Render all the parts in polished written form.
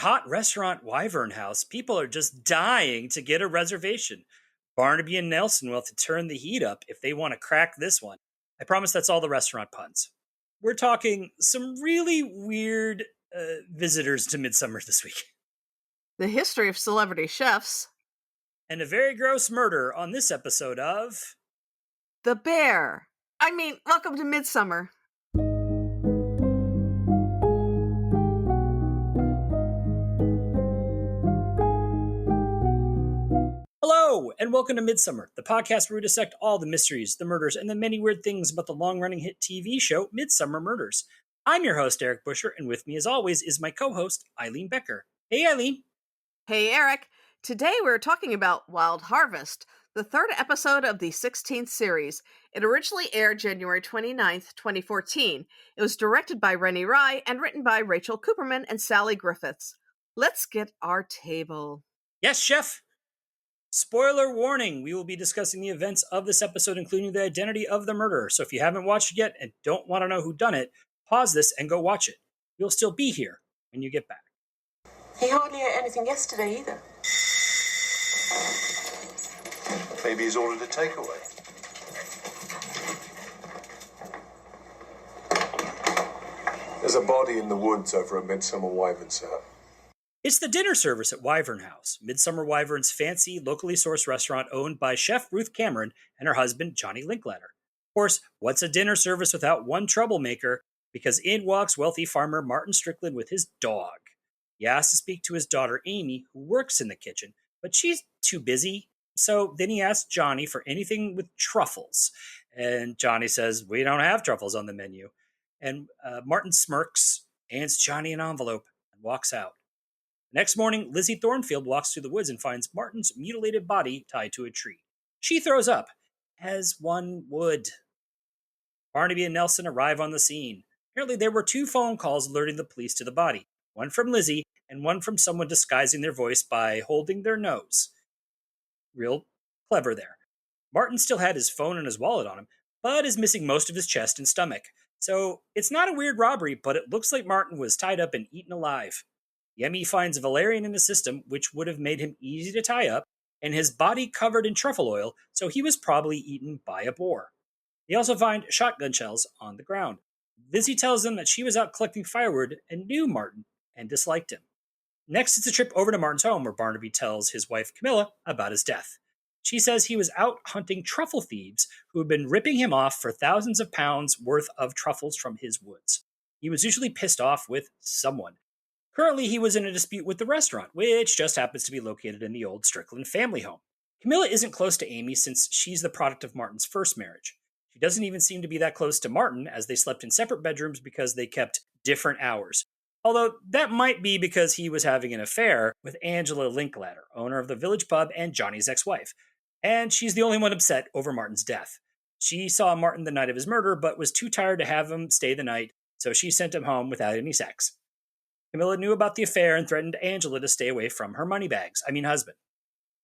hot restaurant Wyvern House, people are just dying to get a reservation. Barnaby and Nelson will have to turn the heat up if they want to crack this one. I promise that's all the restaurant puns. We're talking some really weird visitors to MIdsomer this week. The history of celebrity chefs. And a very gross murder on this episode of... The Bear. Welcome to MIdsomer. Hello, and welcome to MIdsomer, the podcast where we dissect all the mysteries, the murders, and the many weird things about the long-running hit TV show MIdsomer Murders. I'm your host, Eric Buscher, and with me, as always, is my co-host, Eileen Becker. Hey, Eileen. Hey, Eric. Today we're talking about Wild Harvest, the third episode of the 16th series. It originally aired January 29th, 2014. It was directed by Rennie Rye and written by Rachel Cooperman and Sally Griffiths. Let's get our table. Yes, chef. Spoiler warning, we will be discussing the events of this episode, including the identity of the murderer. So if you haven't watched it yet and don't want to know who done it, pause this and go watch it. You'll still be here when you get back. He hardly ate anything yesterday either. Maybe he's ordered a takeaway. There's a body in the woods over at MIdsomer Wyvern, sir. It's the dinner service at Wyvern House, MIdsomer Wyvern's fancy, locally sourced restaurant owned by Chef Ruth Cameron and her husband, Johnny Linklater. Of course, what's a dinner service without one troublemaker? Because in walks wealthy farmer Martin Strickland with his dog. He asks to speak to his daughter, Amy, who works in the kitchen, but she's too busy. So then he asks Johnny for anything with truffles. And Johnny says, "We don't have truffles on the menu." And Martin smirks, hands Johnny an envelope, and walks out. Next morning, Lizzie Thornfield walks through the woods and finds Martin's mutilated body tied to a tree. She throws up, as one would. Barnaby and Nelson arrive on the scene. Apparently, there were 2 phone calls alerting the police to the body. One from Lizzie, and one from someone disguising their voice by holding their nose. Real clever there. Martin still had his phone and his wallet on him, but is missing most of his chest and stomach. So, it's not a weird robbery, but it looks like Martin was tied up and eaten alive. The ME finds valerian in his system, which would have made him easy to tie up, and his body covered in truffle oil, so he was probably eaten by a boar. They also find shotgun shells on the ground. Lizzie tells them that she was out collecting firewood and knew Martin and disliked him. Next, it's a trip over to Martin's home, where Barnaby tells his wife Camilla about his death. She says he was out hunting truffle thieves who had been ripping him off for thousands of pounds worth of truffles from his woods. He was usually pissed off with someone. Currently, he was in a dispute with the restaurant, which just happens to be located in the old Strickland family home. Camilla isn't close to Amy since she's the product of Martin's first marriage. She doesn't even seem to be that close to Martin, as they slept in separate bedrooms because they kept different hours. Although that might be because he was having an affair with Angela Linklater, owner of the village pub and Johnny's ex-wife. And she's the only one upset over Martin's death. She saw Martin the night of his murder, but was too tired to have him stay the night, so she sent him home without any sex. Camilla knew about the affair and threatened Angela to stay away from her husband.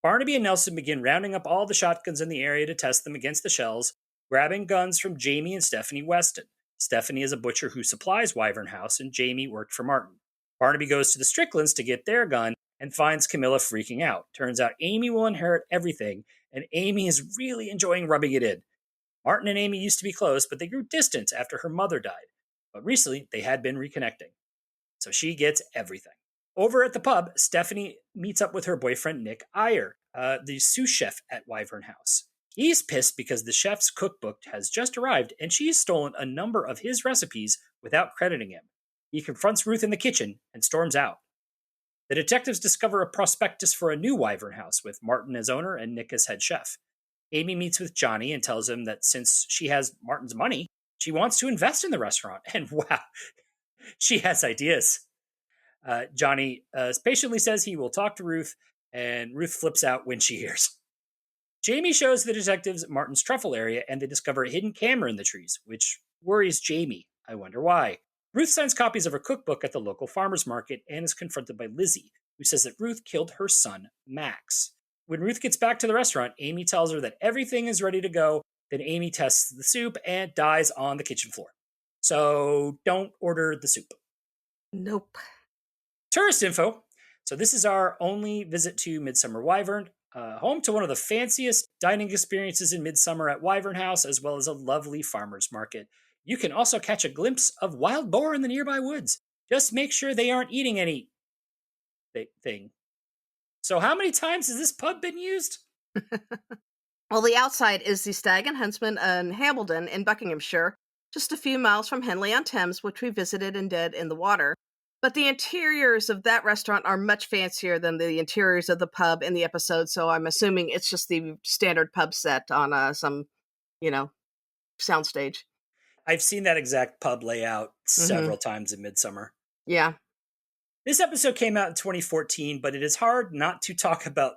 Barnaby and Nelson begin rounding up all the shotguns in the area to test them against the shells, grabbing guns from Jamie and Stephanie Weston. Stephanie is a butcher who supplies Wyvern House, and Jamie worked for Martin. Barnaby goes to the Stricklands to get their gun and finds Camilla freaking out. Turns out Amy will inherit everything, and Amy is really enjoying rubbing it in. Martin and Amy used to be close, but they grew distant after her mother died. But recently, they had been reconnecting. So she gets everything. Over at the pub, Stephanie meets up with her boyfriend, Nick Iyer, the sous chef at Wyvern House. He's pissed because the chef's cookbook has just arrived and she's stolen a number of his recipes without crediting him. He confronts Ruth in the kitchen and storms out. The detectives discover a prospectus for a new Wyvern House with Martin as owner and Nick as head chef. Amy meets with Johnny and tells him that since she has Martin's money, she wants to invest in the restaurant. And wow, she has ideas. Johnny patiently says he will talk to Ruth, and Ruth flips out when she hears. Jamie shows the detectives Martin's truffle area, and they discover a hidden camera in the trees, which worries Jamie. I wonder why. Ruth signs copies of her cookbook at the local farmer's market and is confronted by Lizzie, who says that Ruth killed her son, Max. When Ruth gets back to the restaurant, Amy tells her that everything is ready to go. Then Amy tests the soup and dies on the kitchen floor. So don't order the soup. Nope. Tourist info. So this is our only visit to MIdsomer Wyvern, home to one of the fanciest dining experiences in midsummer at Wyvern House, as well as a lovely farmer's market. You can also catch a glimpse of wild boar in the nearby woods. Just make sure they aren't eating any thing. So how many times has this pub been used? Well, the outside is the Stag and Huntsman in Hambledon in Buckinghamshire, just a few miles from Henley-on-Thames, which we visited and did in the water. But the interiors of that restaurant are much fancier than the interiors of the pub in the episode, so I'm assuming it's just the standard pub set on some, soundstage. I've seen that exact pub layout several times in Midsummer. Yeah. This episode came out in 2014, but it is hard not to talk about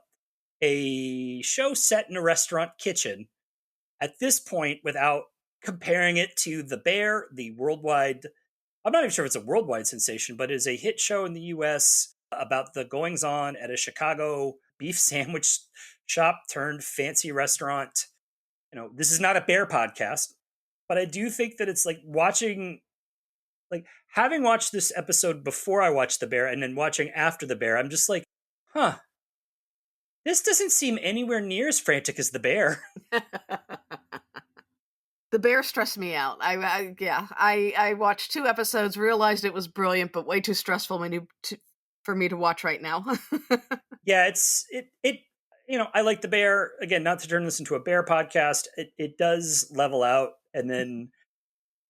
a show set in a restaurant kitchen at this point without comparing it to The Bear, the worldwide, I'm not even sure if it's a worldwide sensation, but it is a hit show in the US about the goings on at a Chicago beef sandwich shop turned fancy restaurant. This is not a Bear podcast, but I do think that it's like having watched this episode before I watched The Bear and then watching after The Bear, I'm just like, this doesn't seem anywhere near as frantic as The Bear. The Bear stressed me out. I watched 2 episodes, realized it was brilliant, but way too stressful for me to watch right now. Yeah, I like The Bear. Again, not to turn this into a Bear podcast, it does level out, and then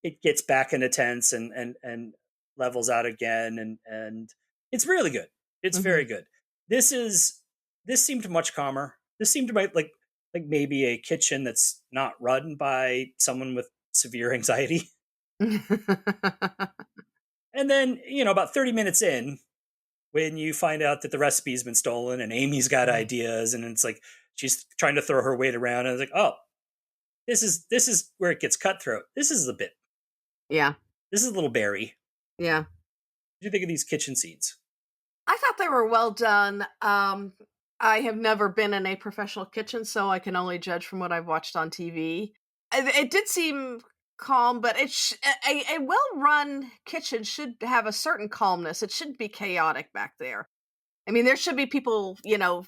it gets back into tense and levels out again, and it's really good. It's very good. This seemed much calmer. This seemed like maybe a kitchen that's not run by someone with severe anxiety. And then, about 30 minutes in, when you find out that the recipe's been stolen and Amy's got ideas, and it's like she's trying to throw her weight around, and it's like, oh, this is where it gets cutthroat. This is a bit. Yeah. This is a little Barry. Yeah. What do you think of these kitchen scenes? I thought they were well done. I have never been in a professional kitchen, so I can only judge from what I've watched on TV. It did seem calm, but a well-run kitchen should have a certain calmness. It shouldn't be chaotic back there. I mean, there should be people,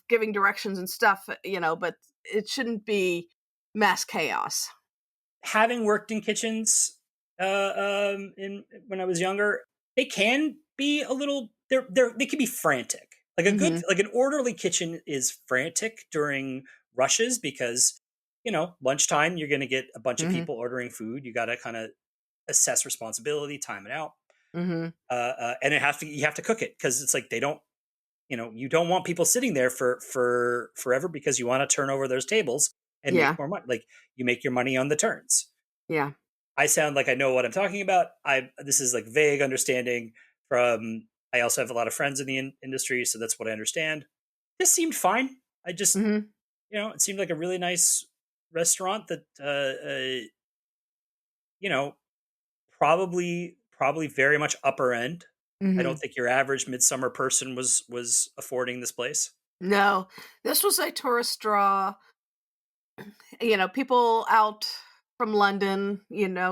giving directions and stuff, but it shouldn't be mass chaos. Having worked in kitchens when I was younger, they can be a little. They can be frantic. Like a good, like an orderly kitchen is frantic during rushes because, lunchtime, you're going to get a bunch of people ordering food. You got to kind of assess responsibility, time it out. And you have to cook it because it's like they don't, you don't want people sitting there for forever because you want to turn over those tables and make more money. Like you make your money on the turns. Yeah. I sound like I know what I'm talking about. This is like vague understanding from. I also have a lot of friends in the industry, so that's what I understand. This seemed fine. I just, it seemed like a really nice restaurant that, probably very much upper end. I don't think your average midsummer person was affording this place. No, this was a tourist draw. People out from London,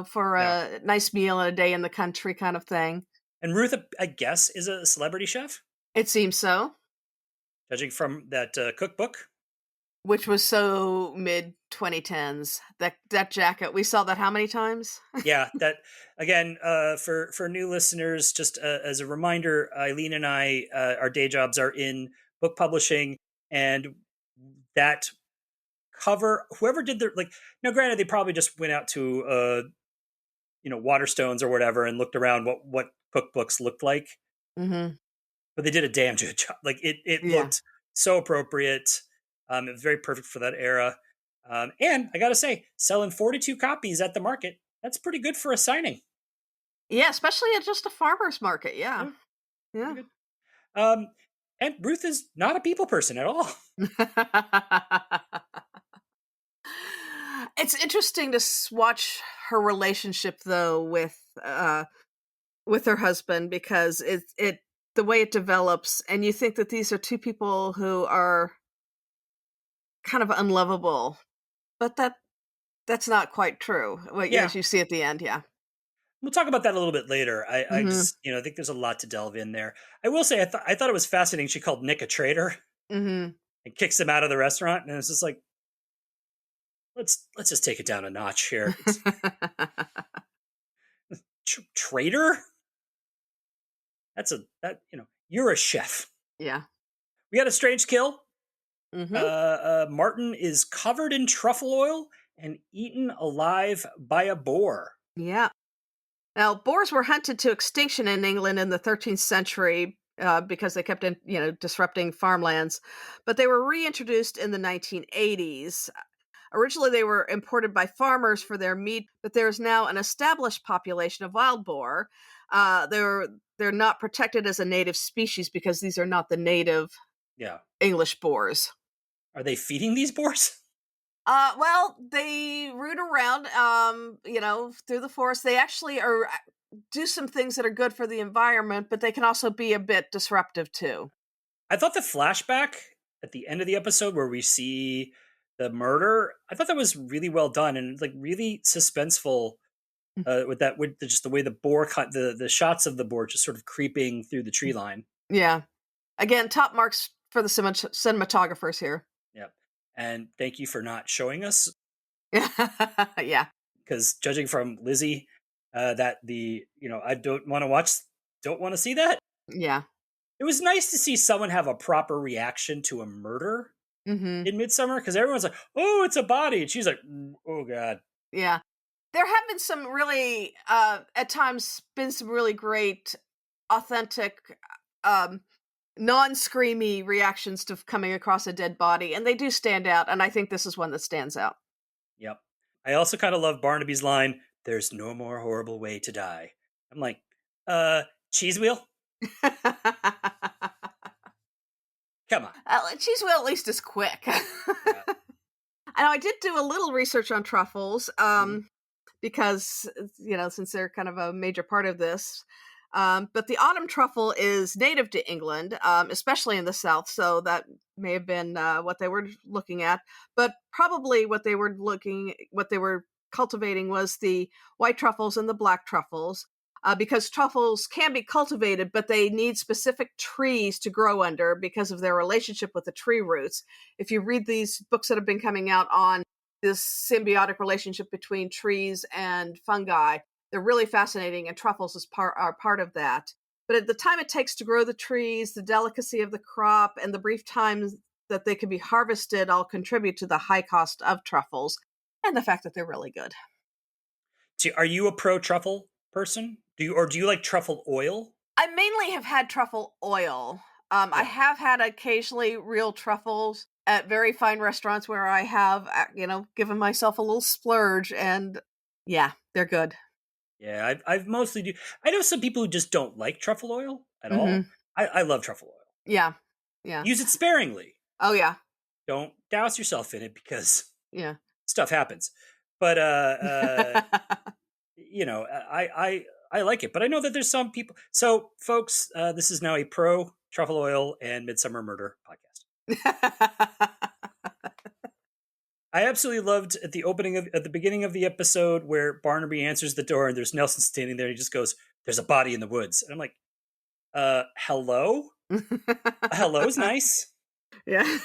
for a nice meal and a day in the country kind of thing. And Ruth, I guess, is a celebrity chef? It seems so. Judging from that cookbook. Which was so mid-2010s. That jacket, we saw that how many times? Yeah, that, again, for new listeners, just as a reminder, Eileen and I, our day jobs are in book publishing, and that cover, whoever did now granted, they probably just went out to, Waterstones or whatever and looked around what cookbooks looked like, but they did a damn good job. Like it looked so appropriate. It was very perfect for that era. And I gotta say, selling 42 copies at the market, that's pretty good for a signing. Yeah, especially at just a farmer's market. Yeah. And Ruth is not a people person at all. It's interesting to watch her relationship though with her husband, because it the way it develops, and you think that these are two people who are kind of unlovable, but that's not quite true. Well, as you see at the end, yeah. We'll talk about that a little bit later. I Mm-hmm. just, I think there's a lot to delve in there. I will say, I thought it was fascinating. She called Nick a traitor Mm-hmm. and kicks him out of the restaurant, and it's just like, let's just take it down a notch here. Traitor? You're a chef. Yeah. We got a strange kill. Mm-hmm. Martin is covered in truffle oil and eaten alive by a boar. Yeah. Now, boars were hunted to extinction in England in the 13th century because they kept, disrupting farmlands, but they were reintroduced in the 1980s. Originally, they were imported by farmers for their meat, but there is now an established population of wild boar. They're not protected as a native species because these are not the native Yeah. English boars. Are they feeding these boars? Well, they root around, through the forest. They actually do some things that are good for the environment, but they can also be a bit disruptive too. I thought the flashback at the end of the episode where we see the murder, I thought that was really well done and like really suspenseful. With just the way the boar cut the shots of the boar just sort of creeping through the tree line. Yeah. Again, top marks for the cinematographers here. Yep. And thank you for not showing us. Yeah. Because judging from Lizzie, I don't want to see that. Yeah. It was nice to see someone have a proper reaction to a murder Mm-hmm. in Midsomer, because everyone's like, "Oh, it's a body," and she's like, "Oh God." Yeah. There have been some really, at times, been some really great, authentic, non-screamy reactions to coming across a dead body, and they do stand out, and I think this is one that stands out. Yep. I also kind of love Barnaby's line, "There's no more horrible way to die." I'm like, cheese wheel? Come on. Cheese wheel at least is quick. Yeah. And I did do a little research on truffles, because, since they're kind of a major part of this. But the autumn truffle is native to England, especially in the south, so that may have been what they were looking at. But probably what they were cultivating was the white truffles and the black truffles, because truffles can be cultivated, but they need specific trees to grow under because of their relationship with the tree roots. If you read these books that have been coming out on this symbiotic relationship between trees and fungi, they're really fascinating, and truffles are part of that. But at the time it takes to grow the trees, the delicacy of the crop, and the brief times that they can be harvested all contribute to the high cost of truffles and the fact that they're really good. So are you a pro truffle person? Do you like truffle oil? I mainly have had truffle oil. I have had occasionally real truffles at very fine restaurants where I have, given myself a little splurge, and yeah, they're good. Yeah, I've mostly do. I know some people who just don't like truffle oil at all. Mhm. I love truffle oil. Yeah. Yeah. Use it sparingly. Oh, yeah. Don't douse yourself in it because Yeah. stuff happens. But I like it. But I know that there's some people. So, folks, this is now a pro truffle oil and Midsummer Murder podcast. I absolutely loved at the beginning of the episode where Barnaby answers the door and there's Nelson standing there and he just goes, "There's a body in the woods." And I'm like, hello? Hello's nice. Yeah.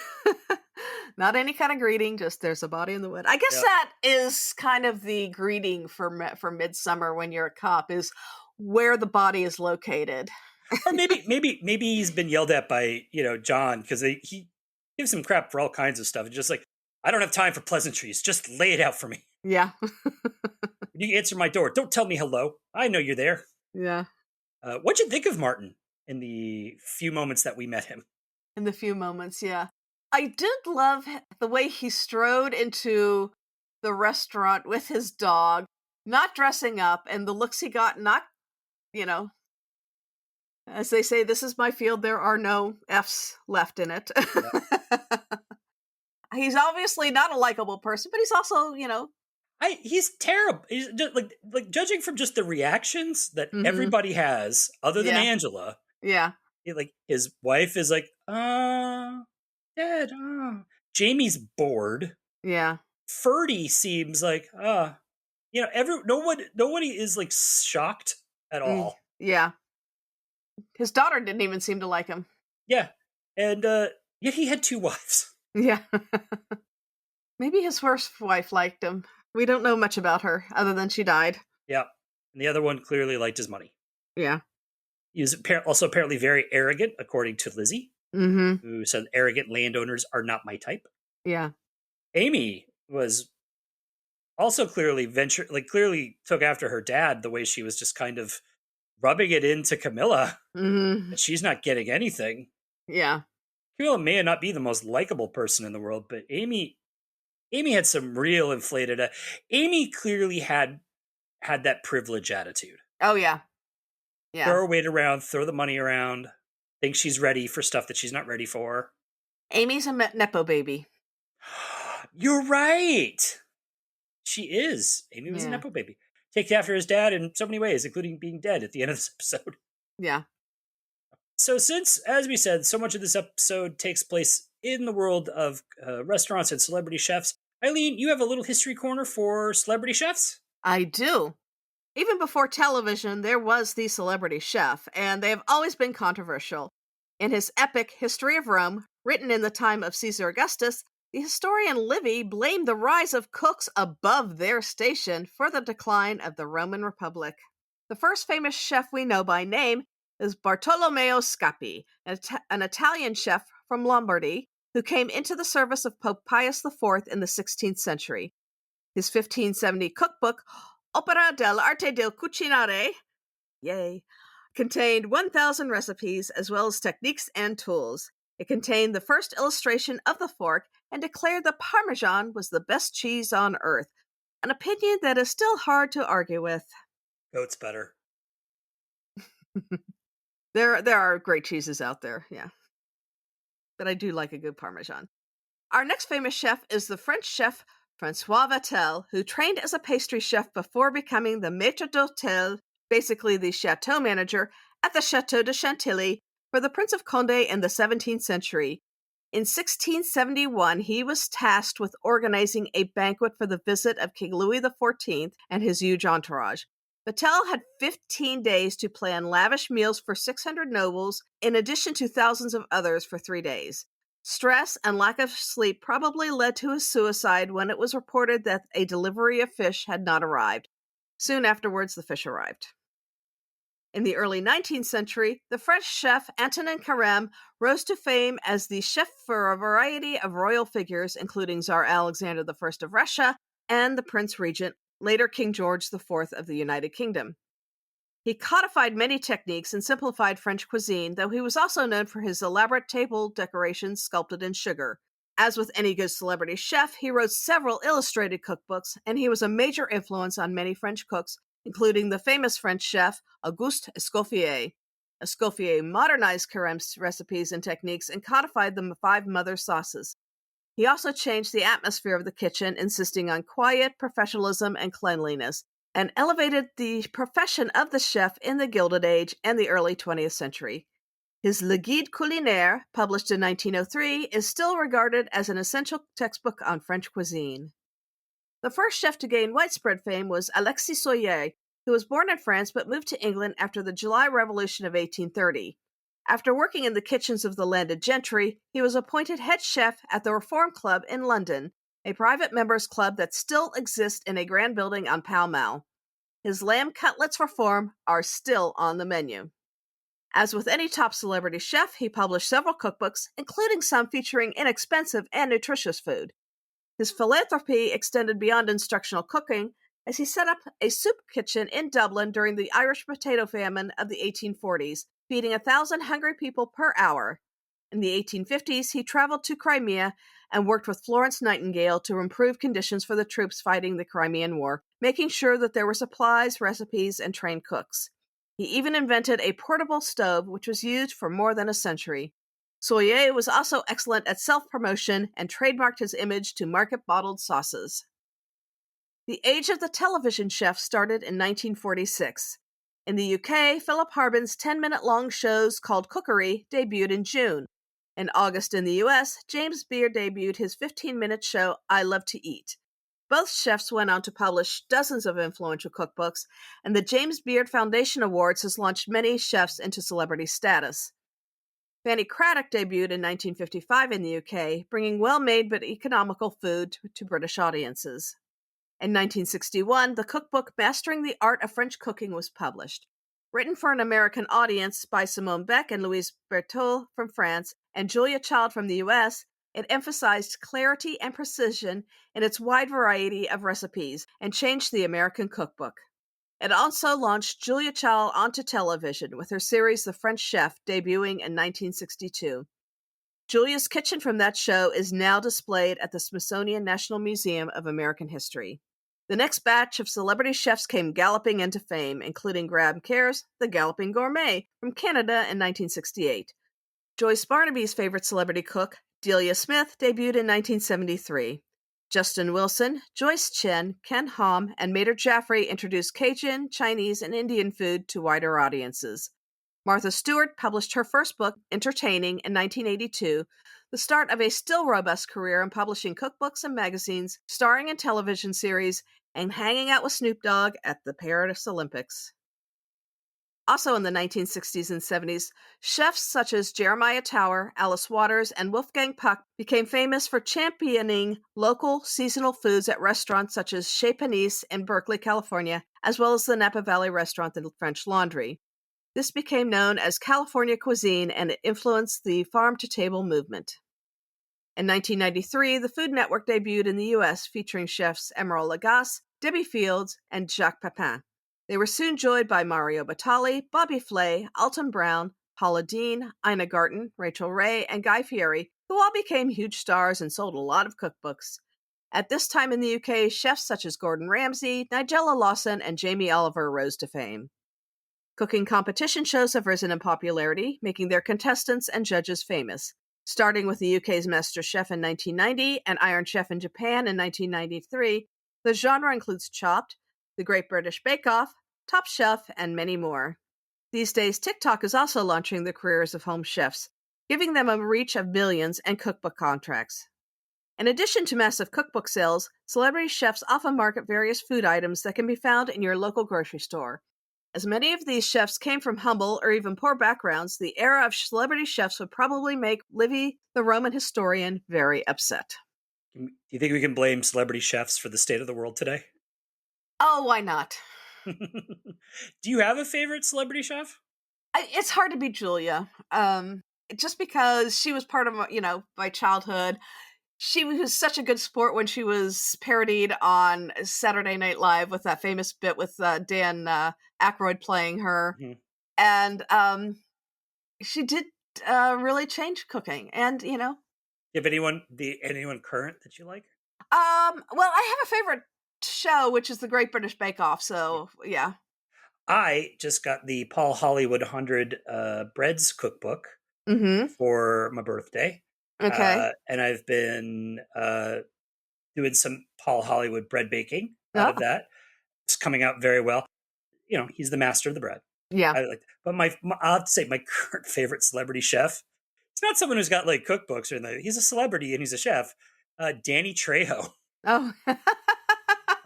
Not any kind of greeting, just there's a body in the wood. I guess Yep. that is kind of the greeting for Midsummer when you're a cop, is where the body is located. Or maybe he's been yelled at by, John, because he gives him crap for all kinds of stuff. It's just like, I don't have time for pleasantries. Just lay it out for me. Yeah. You answer my door. Don't tell me hello. I know you're there. Yeah. What'd you think of Martin in the few moments that we met him? In the few moments, yeah. I did love the way he strode into the restaurant with his dog, not dressing up, and the looks he got, not, as they say, this is my field, there are no F's left in it. Yeah. He's obviously not a likable person, but he's also, he's terrible. He's just like judging from just the reactions that everybody has, other than Angela. Yeah. His wife is like, Dad, Jamie's bored. Yeah. Ferdy seems like, nobody is like shocked at all. Yeah. His daughter didn't even seem to like him. Yeah, and yet he had 2 wives. Yeah. Maybe his first wife liked him. We don't know much about her other than she died. Yeah, and the other one clearly liked his money. Yeah. He was also apparently very arrogant, according to Lizzie, Mm-hmm. who said arrogant landowners are not my type. Yeah. Amy was also clearly clearly took after her dad, the way she was just kind of rubbing it into Camilla Mm-hmm. that she's not getting anything. Yeah. Camilla may not be the most likable person in the world, but Amy had some real inflated. Amy clearly had that privilege attitude. Oh, yeah. Yeah. Throw her weight around, throw the money around, think she's ready for stuff that she's not ready for. Amy's a Nepo baby. You're right. She is. Amy was a Nepo baby. Takes after his dad in so many ways, including being dead at the end of this episode. Yeah. So since, as we said, so much of this episode takes place in the world of restaurants and celebrity chefs, Eileen, you have a little history corner for celebrity chefs? I do. Even before television, there was the celebrity chef, and they have always been controversial. In his epic History of Rome, written in the time of Caesar Augustus, the historian Livy blamed the rise of cooks above their station for the decline of the Roman Republic. The first famous chef we know by name is Bartolomeo Scappi, an Italian chef from Lombardy who came into the service of Pope Pius IV in the 16th century. His 1570 cookbook, Opera dell'arte del cucinare, contained 1,000 recipes as well as techniques and tools. It contained the first illustration of the fork and declared that Parmesan was the best cheese on earth, an opinion that is still hard to argue with. Goat's better. There are great cheeses out there, yeah. But I do like a good Parmesan. Our next famous chef is the French chef François Vatel, who trained as a pastry chef before becoming the maître d'hôtel, basically the chateau manager, at the Chateau de Chantilly for the Prince of Condé in the 17th century. In 1671, he was tasked with organizing a banquet for the visit of King Louis XIV and his huge entourage. Vatel had 15 days to plan lavish meals for 600 nobles, in addition to thousands of others for 3 days. Stress and lack of sleep probably led to his suicide when it was reported that a delivery of fish had not arrived. Soon afterwards, the fish arrived. In the early 19th century, the French chef Antonin Carême rose to fame as the chef for a variety of royal figures, including Tsar Alexander I of Russia and the Prince Regent, later King George IV of the United Kingdom. He codified many techniques and simplified French cuisine, though he was also known for his elaborate table decorations sculpted in sugar. As with any good celebrity chef, he wrote several illustrated cookbooks, and he was a major influence on many French cooks, including the famous French chef Auguste Escoffier. Escoffier modernized Carême's recipes and techniques and codified the 5 mother sauces. He also changed the atmosphere of the kitchen, insisting on quiet, professionalism, and cleanliness, and elevated the profession of the chef in the Gilded Age and the early 20th century. His Le Guide Culinaire, published in 1903, is still regarded as an essential textbook on French cuisine. The first chef to gain widespread fame was Alexis Soyer, who was born in France but moved to England after the July Revolution of 1830. After working in the kitchens of the landed gentry, he was appointed head chef at the Reform Club in London, a private members' club that still exists in a grand building on Pall Mall. His lamb cutlets reform are still on the menu. As with any top celebrity chef, he published several cookbooks, including some featuring inexpensive and nutritious food. His philanthropy extended beyond instructional cooking, as he set up a soup kitchen in Dublin during the Irish potato famine of the 1840s, feeding 1,000 hungry people per hour. In the 1850s, he traveled to Crimea and worked with Florence Nightingale to improve conditions for the troops fighting the Crimean War, making sure that there were supplies, recipes, and trained cooks. He even invented a portable stove, which was used for more than a century. Soyer was also excellent at self-promotion and trademarked his image to market bottled sauces. The age of the television chef started in 1946. In the UK, Philip Harbin's 10-minute-long shows called Cookery debuted in June. In August in the US, James Beard debuted his 15-minute show I Love to Eat. Both chefs went on to publish dozens of influential cookbooks, and the James Beard Foundation Awards has launched many chefs into celebrity status. Fanny Craddock debuted in 1955 in the UK, bringing well-made but economical food to British audiences. In 1961, the cookbook Mastering the Art of French Cooking was published. Written for an American audience by Simone Beck and Louise Berthoud from France and Julia Child from the US, it emphasized clarity and precision in its wide variety of recipes and changed the American cookbook. It also launched Julia Child onto television with her series The French Chef, debuting in 1962. Julia's kitchen from that show is now displayed at the Smithsonian National Museum of American History. The next batch of celebrity chefs came galloping into fame, including Graham Kerr's The Galloping Gourmet from Canada in 1968. Joyce Barnaby's favorite celebrity cook, Delia Smith, debuted in 1973. Justin Wilson, Joyce Chen, Ken Hom, and Mater Jaffrey introduced Cajun, Chinese, and Indian food to wider audiences. Martha Stewart published her first book, Entertaining, in 1982, the start of a still robust career in publishing cookbooks and magazines, starring in television series, and hanging out with Snoop Dogg at the Paris Olympics. Also in the 1960s and 70s, chefs such as Jeremiah Tower, Alice Waters, and Wolfgang Puck became famous for championing local seasonal foods at restaurants such as Chez Panisse in Berkeley, California, as well as the Napa Valley restaurant The French Laundry. This became known as California cuisine, and it influenced the farm-to-table movement. In 1993, the Food Network debuted in the U.S., featuring chefs Emeril Lagasse, Debbie Fields, and Jacques Pepin. They were soon joined by Mario Batali, Bobby Flay, Alton Brown, Paula Deen, Ina Garten, Rachel Ray, and Guy Fieri, who all became huge stars and sold a lot of cookbooks. At this time in the UK, chefs such as Gordon Ramsay, Nigella Lawson, and Jamie Oliver rose to fame. Cooking competition shows have risen in popularity, making their contestants and judges famous. Starting with the UK's Master Chef in 1990 and Iron Chef in Japan in 1993, the genre includes Chopped, The Great British Bake Off, Top Chef, and many more. These days, TikTok is also launching the careers of home chefs, giving them a reach of millions and cookbook contracts. In addition to massive cookbook sales, celebrity chefs often market various food items that can be found in your local grocery store. As many of these chefs came from humble or even poor backgrounds, the era of celebrity chefs would probably make Livy, the Roman historian, very upset. Do you think we can blame celebrity chefs for the state of the world today? Oh, why not? Do you have a favorite celebrity chef? It's hard to beat Julia, just because she was part of my childhood. She was such a good sport when she was parodied on Saturday Night Live with that famous bit with Dan Aykroyd playing her, and she did really change cooking. And you have anyone current that you like? Well, I have a favorite show, which is The Great British Bake Off. So yeah. I just got the Paul Hollywood 100 Breads cookbook for my birthday. Okay. And I've been doing some Paul Hollywood bread baking out of that. It's coming out very well. He's the master of the bread. Yeah. But I'll have to say my current favorite celebrity chef, it's not someone who's got like cookbooks or anything. He's a celebrity and he's a chef. Danny Trejo. Oh.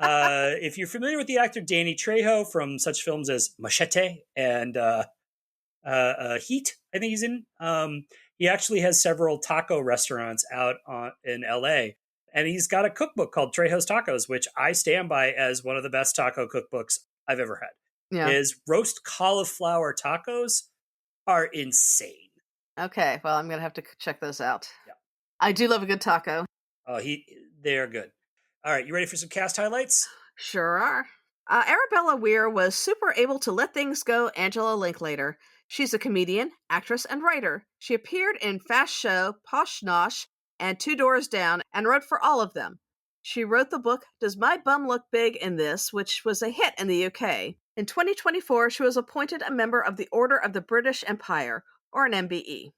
If you're familiar with the actor Danny Trejo from such films as Machete and Heat, I think he's in. He actually has several taco restaurants out in LA. And he's got a cookbook called Trejo's Tacos, which I stand by as one of the best taco cookbooks I've ever had. Yeah. His roast cauliflower tacos are insane. Okay, well, I'm going to have to check those out. Yeah. I do love a good taco. Oh, they're good. All right, you ready for some cast highlights? Sure are. Arabella Weir was super able to let things go Angela Linklater. She's a comedian, actress, and writer. She appeared in Fast Show, Posh Nosh, and Two Doors Down, and wrote for all of them. She wrote the book Does My Bum Look Big in This?, which was a hit in the UK. In 2024, she was appointed a member of the Order of the British Empire, or an MBE.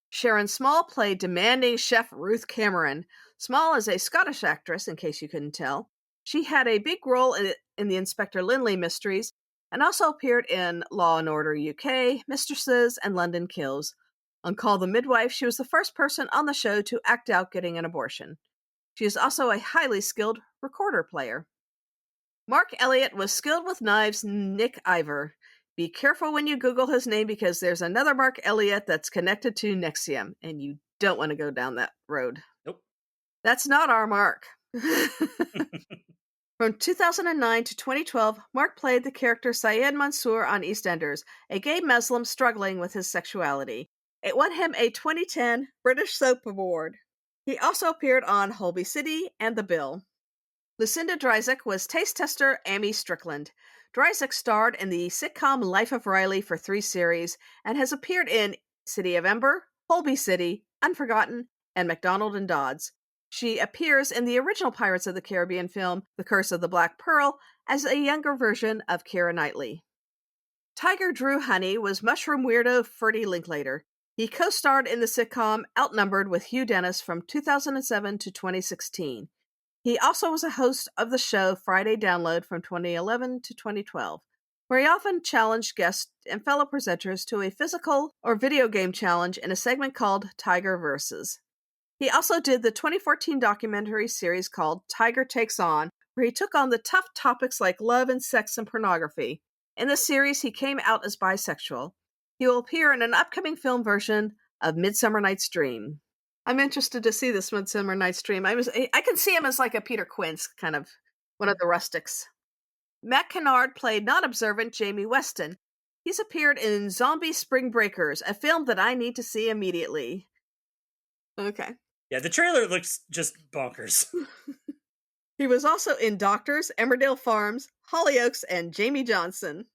Sharon Small played demanding chef Ruth Cameron. Small is a Scottish actress, in case you couldn't tell. She had a big role in the Inspector Lynley mysteries, and also appeared in Law & Order UK, Mistresses, and London Kills. On Call the Midwife, she was the first person on the show to act out getting an abortion. She is also a highly skilled recorder player. Mark Elliott was skilled with knives Nick Ivor. Be careful when you Google his name because there's another Mark Elliott that's connected to Nexium, and you don't want to go down that road. Nope. That's not our Mark. From 2009 to 2012, Mark played the character Syed Mansour on EastEnders, a gay Muslim struggling with his sexuality. It won him a 2010 British Soap Award. He also appeared on Holby City and The Bill. Lucinda Dryzek was taste tester Amy Strickland. Dryzek starred in the sitcom Life of Riley for 3 series and has appeared in City of Ember, Holby City, Unforgotten, and McDonald and Dodds. She appears in the original Pirates of the Caribbean film The Curse of the Black Pearl as a younger version of Keira Knightley. Tiger Drew Honey was mushroom weirdo Ferdy Linklater. He co-starred in the sitcom Outnumbered with Hugh Dennis from 2007 to 2016. He also was a host of the show Friday Download from 2011 to 2012, where he often challenged guests and fellow presenters to a physical or video game challenge in a segment called Tiger Versus. He also did the 2014 documentary series called Tiger Takes On, where he took on the tough topics like love and sex and pornography. In the series, he came out as bisexual. He will appear in an upcoming film version of Midsummer Night's Dream. I'm interested to see this Midsummer Night's Dream. I can see him as like a Peter Quince, kind of one of the rustics. Matt Kennard played non-observant Jamie Weston. He's appeared in Zombie Spring Breakers, a film that I need to see immediately. Okay. Yeah, the trailer looks just bonkers. He was also in Doctors, Emmerdale Farms, Hollyoaks, and Jamie Johnson.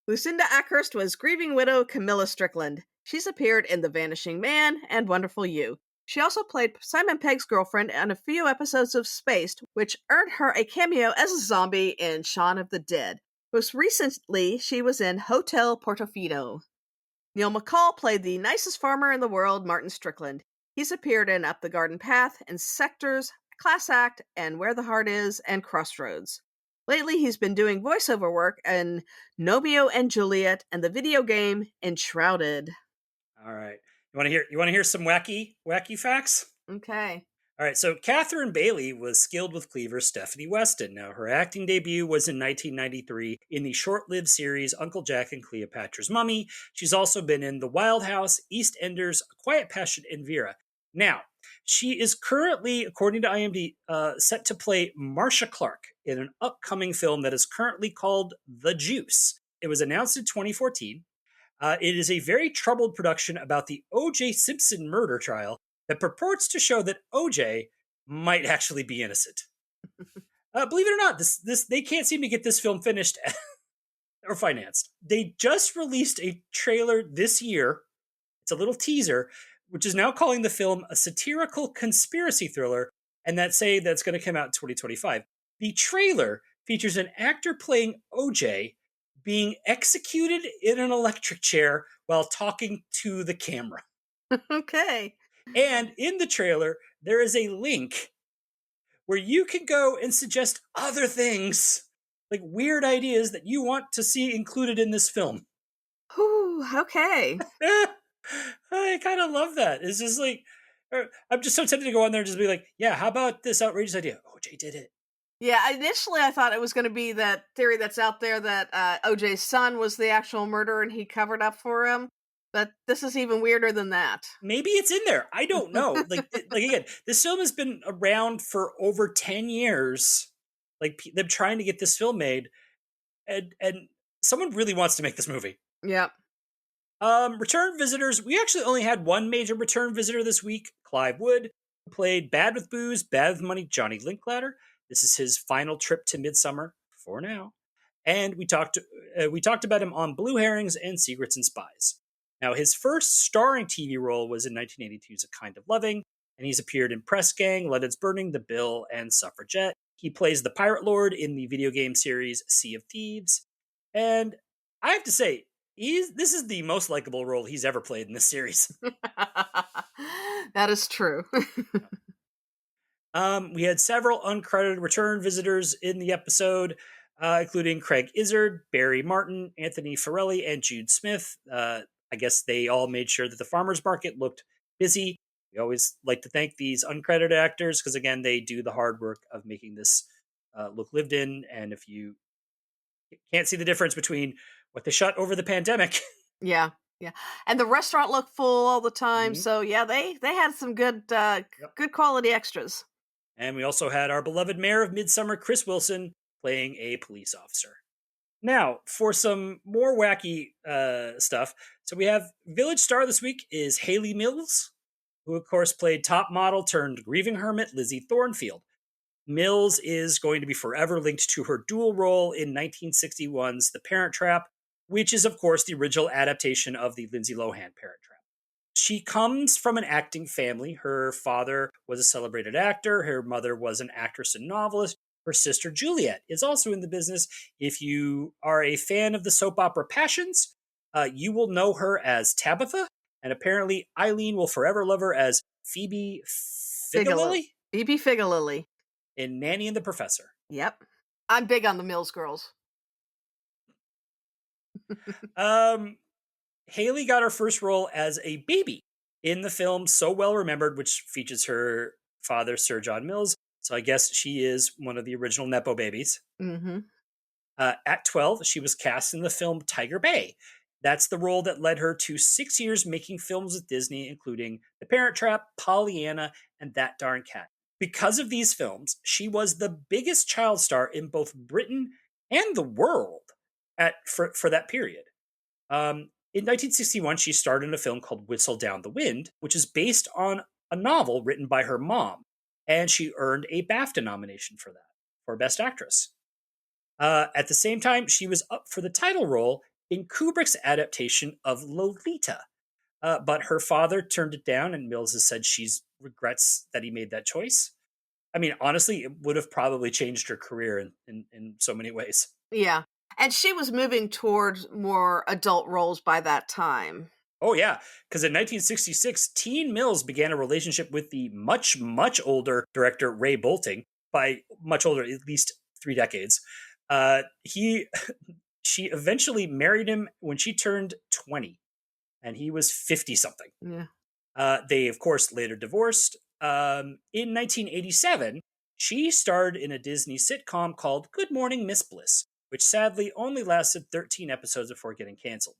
Lucinda Ackhurst was grieving widow Camilla Strickland. She's appeared in The Vanishing Man and Wonderful You. She also played Simon Pegg's girlfriend on a few episodes of Spaced, which earned her a cameo as a zombie in Shaun of the Dead. Most recently, she was in Hotel Portofino. Neil McCall played the nicest farmer in the world, Martin Strickland. He's appeared in Up the Garden Path, and Sectors, Class Act, and Where the Heart Is, and Crossroads. Lately, he's been doing voiceover work in Romeo and Juliet and the video game Enshrouded. All right. You want to hear some wacky facts? Okay. All right, so Catherine Bailey was skilled with cleaver Stephanie Weston. Now, her acting debut was in 1993 in the short-lived series Uncle Jack and Cleopatra's Mummy. She's also been in The Wild House, EastEnders, A Quiet Passion, and Vera. Now, she is currently, according to IMDb, set to play Marcia Clark in an upcoming film that is currently called The Juice. It was announced in 2014. It is a very troubled production about the O.J. Simpson murder trial that purports to show that O.J. might actually be innocent. Believe it or not, they can't seem to get this film finished or financed. They just released a trailer this year. It's a little teaser, which is now calling the film a satirical conspiracy thriller, and that's going to come out in 2025. The trailer features an actor playing O.J. being executed in an electric chair while talking to the camera. Okay. And in the trailer, there is a link where you can go and suggest other things, like weird ideas that you want to see included in this film. Whew, okay. I kind of love that. It's just like, I'm just so tempted to go on there and just be like, yeah, how about this outrageous idea? OJ did it. Yeah, initially I thought it was going to be that theory that's out there that OJ's son was the actual murderer and he covered up for him. But this is even weirder than that. Maybe it's in there. I don't know. Like again, this film has been around for over 10 years. Like them trying to get this film made, and someone really wants to make this movie. Yep. Return visitors. We actually only had one major return visitor this week. Clive Wood, who played Bad with Booze, Bad with Money, Johnny Linklater. This is his final trip to Midsummer for now, and we talked about him on Blue Herrings and Secrets and Spies. Now, his first starring TV role was in 1982's A Kind of Loving, and he's appeared in Press Gang, London's Burning, The Bill, and Suffragette. He plays the Pirate Lord in the video game series Sea of Thieves, and I have to say, this is the most likable role he's ever played in this series. That is true. We had several uncredited return visitors in the episode, including Craig Izzard, Barry Martin, Anthony Farrelly, and Jude Smith. I guess they all made sure that the farmer's market looked busy. We always like to thank these uncredited actors because, again, they do the hard work of making this look lived in. And if you can't see the difference between what they shot over the pandemic. Yeah, yeah. And the restaurant looked full all the time. Mhm. So yeah, they had some good quality extras. And we also had our beloved mayor of Midsummer, Chris Wilson, playing a police officer. Now, for some more wacky stuff. So we have village star this week is Haley Mills, who of course played top model turned grieving hermit Lizzie Thornfield. Mills is going to be forever linked to her dual role in 1961's The Parent Trap, which is, of course, the original adaptation of the Lindsay Lohan Parent Trap. She comes from an acting family. Her father was a celebrated actor. Her mother was an actress and novelist. Her sister Juliet is also in the business. If you are a fan of the soap opera Passions, you will know her as Tabitha, and apparently Eileen will forever love her as Phoebe Figalili Phoebe Figalili in Nanny and the Professor. Yep. I'm big on the Mills girls. Haley got her first role as a baby in the film So Well Remembered, which features her father, Sir John Mills. So I guess she is one of the original Nepo babies. Mm-hmm. At 12, she was cast in the film Tiger Bay. That's the role that led her to 6 years making films with Disney, including The Parent Trap, Pollyanna, and That Darn Cat. Because of these films, she was the biggest child star in both Britain and the world for that period. In 1961, she starred in a film called Whistle Down the Wind, which is based on a novel written by her mom, and she earned a BAFTA nomination for that, for Best Actress. At the same time, she was up for the title role in Kubrick's adaptation of Lolita, but her father turned it down, and Mills has said she regrets that he made that choice. I mean, honestly, it would have probably changed her career in so many ways. Yeah. And she was moving towards more adult roles by that time. Oh, yeah. Because in 1966, Teen Mills began a relationship with the much, much older director Ray Bolting. By much older, at least 3 decades. She eventually married him when she turned 20, and he was 50-something. Yeah. They, of course, later divorced. In 1987, she starred in a Disney sitcom called Good Morning, Miss Bliss, which sadly only lasted 13 episodes before getting canceled.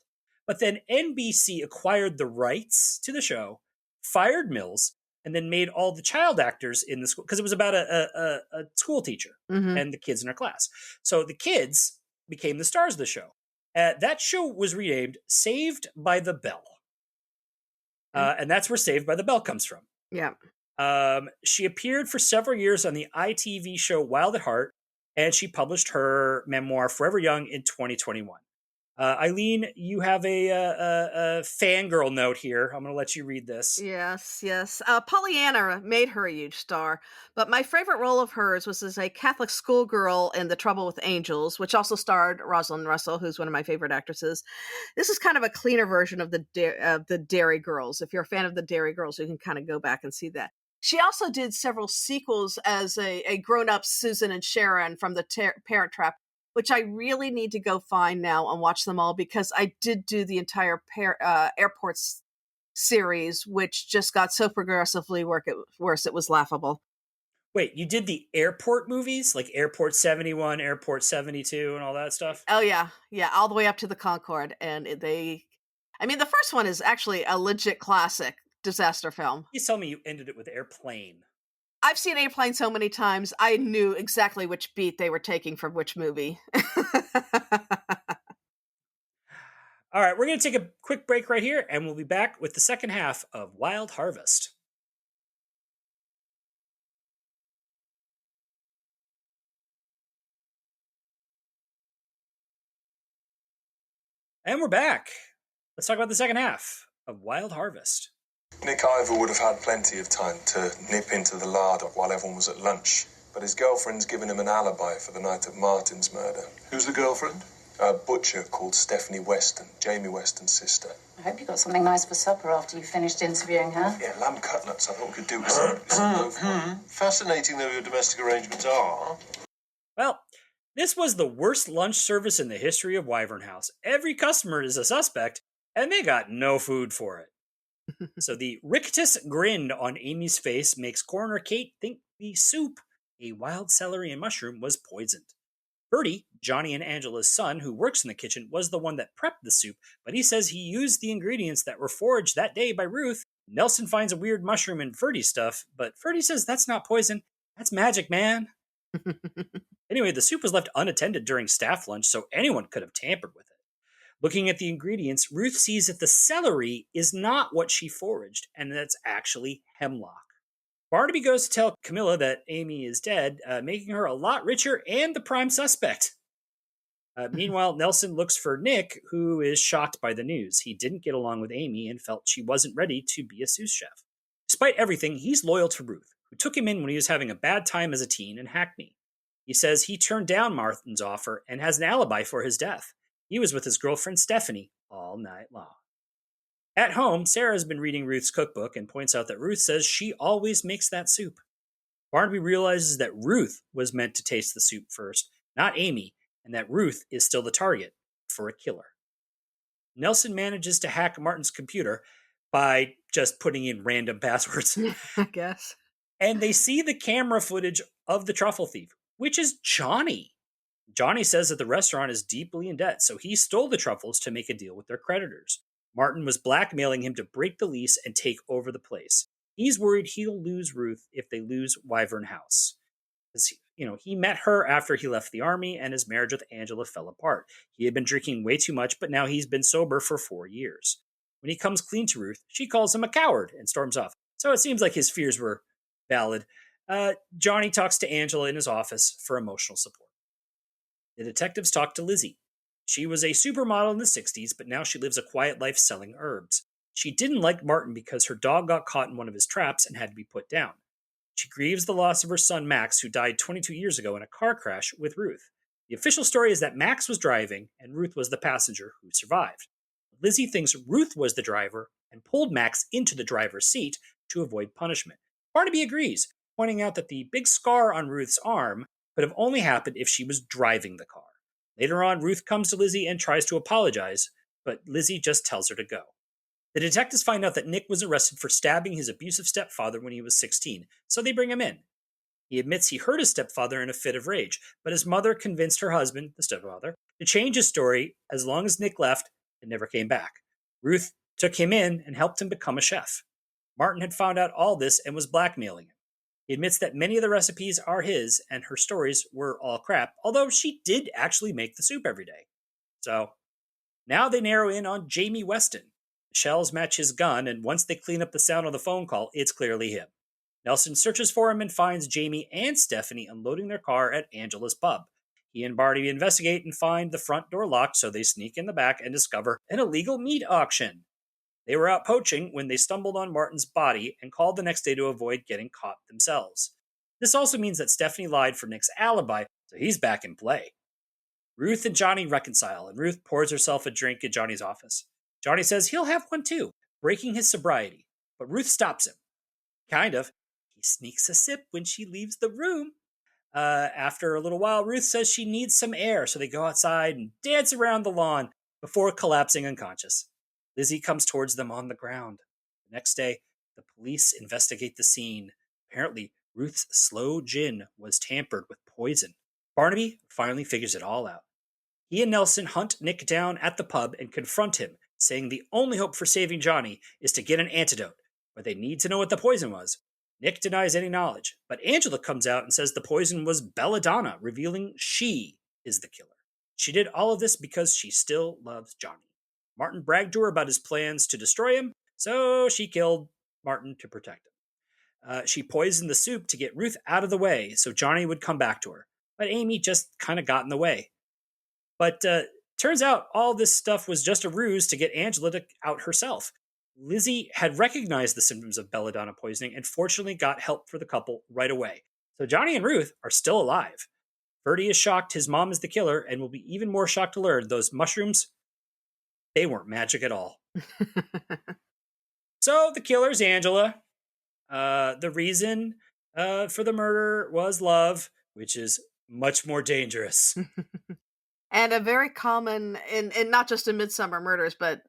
But then NBC acquired the rights to the show, fired Mills, and then made all the child actors in the school, because it was about a school teacher and the kids in her class. So the kids became the stars of the show. That show was renamed Saved by the Bell. And that's where Saved by the Bell comes from. Yeah. She appeared for several years on the ITV show Wild at Heart, and she published her memoir Forever Young in 2021. Eileen, you have a fangirl note here. I'm going to let you read this. Yes, yes. Pollyanna made her a huge star, but my favorite role of hers was as a Catholic schoolgirl in The Trouble with Angels, which also starred Rosalind Russell, who's one of my favorite actresses. This is kind of a cleaner version of the Dairy Girls. If you're a fan of the Dairy Girls, you can kind of go back and see that. She also did several sequels as a grown-up Susan and Sharon from the Parent Trap, which I really need to go find now and watch them all, because I did do the entire Airports series, which just got so progressively worse it was laughable. Wait, you did the airport movies? Like Airport 71, Airport 72, and all that stuff? Oh, yeah. Yeah, all the way up to the Concorde. And the first one is actually a legit classic disaster film. Please tell me you ended it with Airplane. I've seen Airplane so many times, I knew exactly which beat they were taking from which movie. All right, we're going to take a quick break right here, and we'll be back with the second half of Wild Harvest. And we're back. Let's talk about the second half of Wild Harvest. Nick Ivor would have had plenty of time to nip into the larder while everyone was at lunch, but his girlfriend's given him an alibi for the night of Martin's murder. Who's the girlfriend? A butcher called Stephanie Weston, Jamie Weston's sister. I hope you got something nice for supper after you finished interviewing her. Yeah, lamb cutlets. I thought we could do with some Fascinating though your domestic arrangements are. Well, this was the worst lunch service in the history of Wyvern House. Every customer is a suspect, and they got no food for it. So the rictus grin on Amy's face makes Coroner Kate think the soup, a wild celery and mushroom, was poisoned. Bertie, Johnny and Angela's son, who works in the kitchen, was the one that prepped the soup, but he says he used the ingredients that were foraged that day by Ruth. Nelson finds a weird mushroom in Ferdy's stuff, but Ferdy says that's not poison. That's magic, man. Anyway, the soup was left unattended during staff lunch, so anyone could have tampered with it. Looking at the ingredients, Ruth sees that the celery is not what she foraged, and that's actually hemlock. Barnaby goes to tell Camilla that Amy is dead, making her a lot richer and the prime suspect. Meanwhile, Nelson looks for Nick, who is shocked by the news. He didn't get along with Amy and felt she wasn't ready to be a sous chef. Despite everything, he's loyal to Ruth, who took him in when he was having a bad time as a teen in Hackney. He says he turned down Martin's offer and has an alibi for his death. He was with his girlfriend Stephanie all night long. At home, Sarah's been reading Ruth's cookbook and points out that Ruth says she always makes that soup. Barnaby realizes that Ruth was meant to taste the soup first, not Amy, and that Ruth is still the target for a killer. Nelson manages to hack Martin's computer by just putting in random passwords. I guess. And they see the camera footage of the truffle thief, which is Johnny. Johnny says that the restaurant is deeply in debt, so he stole the truffles to make a deal with their creditors. Martin was blackmailing him to break the lease and take over the place. He's worried he'll lose Ruth if they lose Wyvern House. Because, he met her after he left the army and his marriage with Angela fell apart. He had been drinking way too much, but now he's been sober for 4 years. When he comes clean to Ruth, she calls him a coward and storms off. So it seems like his fears were valid. Johnny talks to Angela in his office for emotional support. The detectives talk to Lizzie. She was a supermodel in the 60s, but now she lives a quiet life selling herbs. She didn't like Martin because her dog got caught in one of his traps and had to be put down. She grieves the loss of her son Max, who died 22 years ago in a car crash with Ruth. The official story is that Max was driving and Ruth was the passenger who survived. Lizzie thinks Ruth was the driver and pulled Max into the driver's seat to avoid punishment. Barnaby agrees, pointing out that the big scar on Ruth's arm could have only happened if she was driving the car. Later on, Ruth comes to Lizzie and tries to apologize, but Lizzie just tells her to go. The detectives find out that Nick was arrested for stabbing his abusive stepfather when he was 16, so they bring him in. He admits he hurt his stepfather in a fit of rage, but his mother convinced her husband, the stepfather, to change his story as long as Nick left and never came back. Ruth took him in and helped him become a chef. Martin had found out all this and was blackmailing him. He admits that many of the recipes are his, and her stories were all crap, although she did actually make the soup every day. So, now they narrow in on Jamie Weston. The shells match his gun, and once they clean up the sound of the phone call, it's clearly him. Nelson searches for him and finds Jamie and Stephanie unloading their car at Angela's pub. He and Barnaby investigate and find the front door locked, so they sneak in the back and discover an illegal meat auction. They were out poaching when they stumbled on Martin's body and called the next day to avoid getting caught themselves. This also means that Stephanie lied for Nick's alibi, so he's back in play. Ruth and Johnny reconcile, and Ruth pours herself a drink at Johnny's office. Johnny says he'll have one too, breaking his sobriety, but Ruth stops him. Kind of. He sneaks a sip when she leaves the room. After a little while, Ruth says she needs some air, so they go outside and dance around the lawn before collapsing unconscious. Lizzie comes towards them on the ground. The next day, the police investigate the scene. Apparently, Ruth's slow gin was tampered with poison. Barnaby finally figures it all out. He and Nelson hunt Nick down at the pub and confront him, saying the only hope for saving Johnny is to get an antidote, but they need to know what the poison was. Nick denies any knowledge, but Angela comes out and says the poison was belladonna, revealing she is the killer. She did all of this because she still loves Johnny. Martin bragged to her about his plans to destroy him, so she killed Martin to protect him. She poisoned the soup to get Ruth out of the way so Johnny would come back to her, but Amy just kind of got in the way. But turns out all this stuff was just a ruse to get Angela to out herself. Lizzie had recognized the symptoms of belladonna poisoning and fortunately got help for the couple right away. So Johnny and Ruth are still alive. Bertie is shocked his mom is the killer and will be even more shocked to learn those mushrooms, they weren't magic at all. So the killer's Angela. The reason for the murder was love, which is much more dangerous. And a very common in not just in Midsummer Murders, but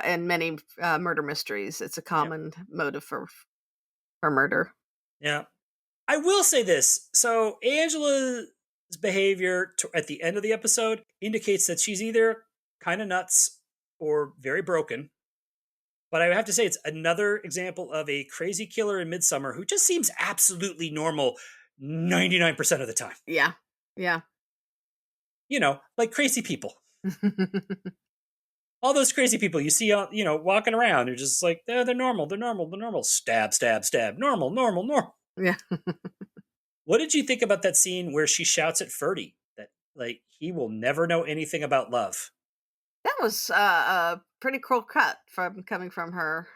in many murder mysteries, it's a common motive for murder. Yeah. I will say this. So Angela's behavior at the end of the episode indicates that she's either kind of nuts or very broken. But I have to say, it's another example of a crazy killer in Midsummer who just seems absolutely normal 99% of the time. Yeah. Yeah. You know, like crazy people. All those crazy people you see, walking around, you're just like, they're normal, they're normal, they're normal. Stab, stab, stab. Normal, normal, normal. Yeah. What did you think about that scene where she shouts at Ferdy that, like, he will never know anything about love? That was a pretty cruel cut coming from her,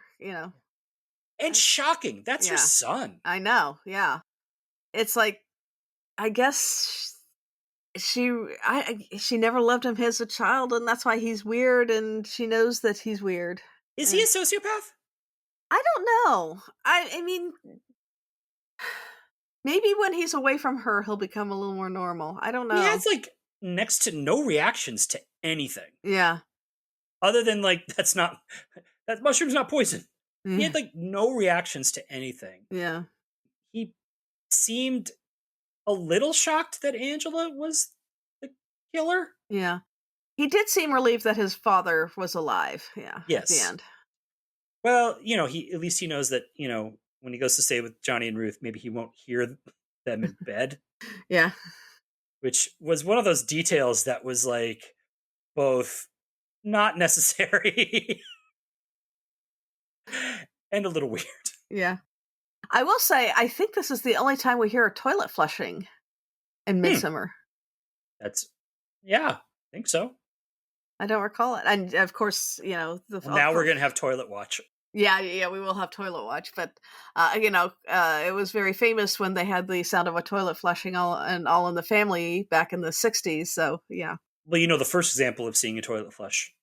And shocking. That's her Yeah. son. I know, yeah. It's like, I guess she never loved him as a child, and that's why he's weird, and she knows that he's weird. Is he a sociopath? I don't know. I mean, maybe when he's away from her, he'll become a little more normal. I don't know. He has, like, next to no reactions to anything. Yeah. Other than, like, that mushroom's not poison. He Yeah. had, like, no reactions to anything. Yeah. He seemed a little shocked that Angela was the killer. Yeah. He did seem relieved that his father was alive. Yeah. Yes. At the end. Well, at least he knows that, when he goes to stay with Johnny and Ruth, maybe he won't hear them in bed. Yeah. Which was one of those details that was, like, both not necessary and a little weird. Yeah. I will say, I think this is the only time we hear a toilet flushing in Midsummer. Yeah, I think so. I don't recall it. And of course, now we're going to have Toilet Watch. Yeah, we will have Toilet Watch. But, it was very famous when they had the sound of a toilet flushing All in the Family back in the 60s. So, yeah. Well, the first example of seeing a toilet flush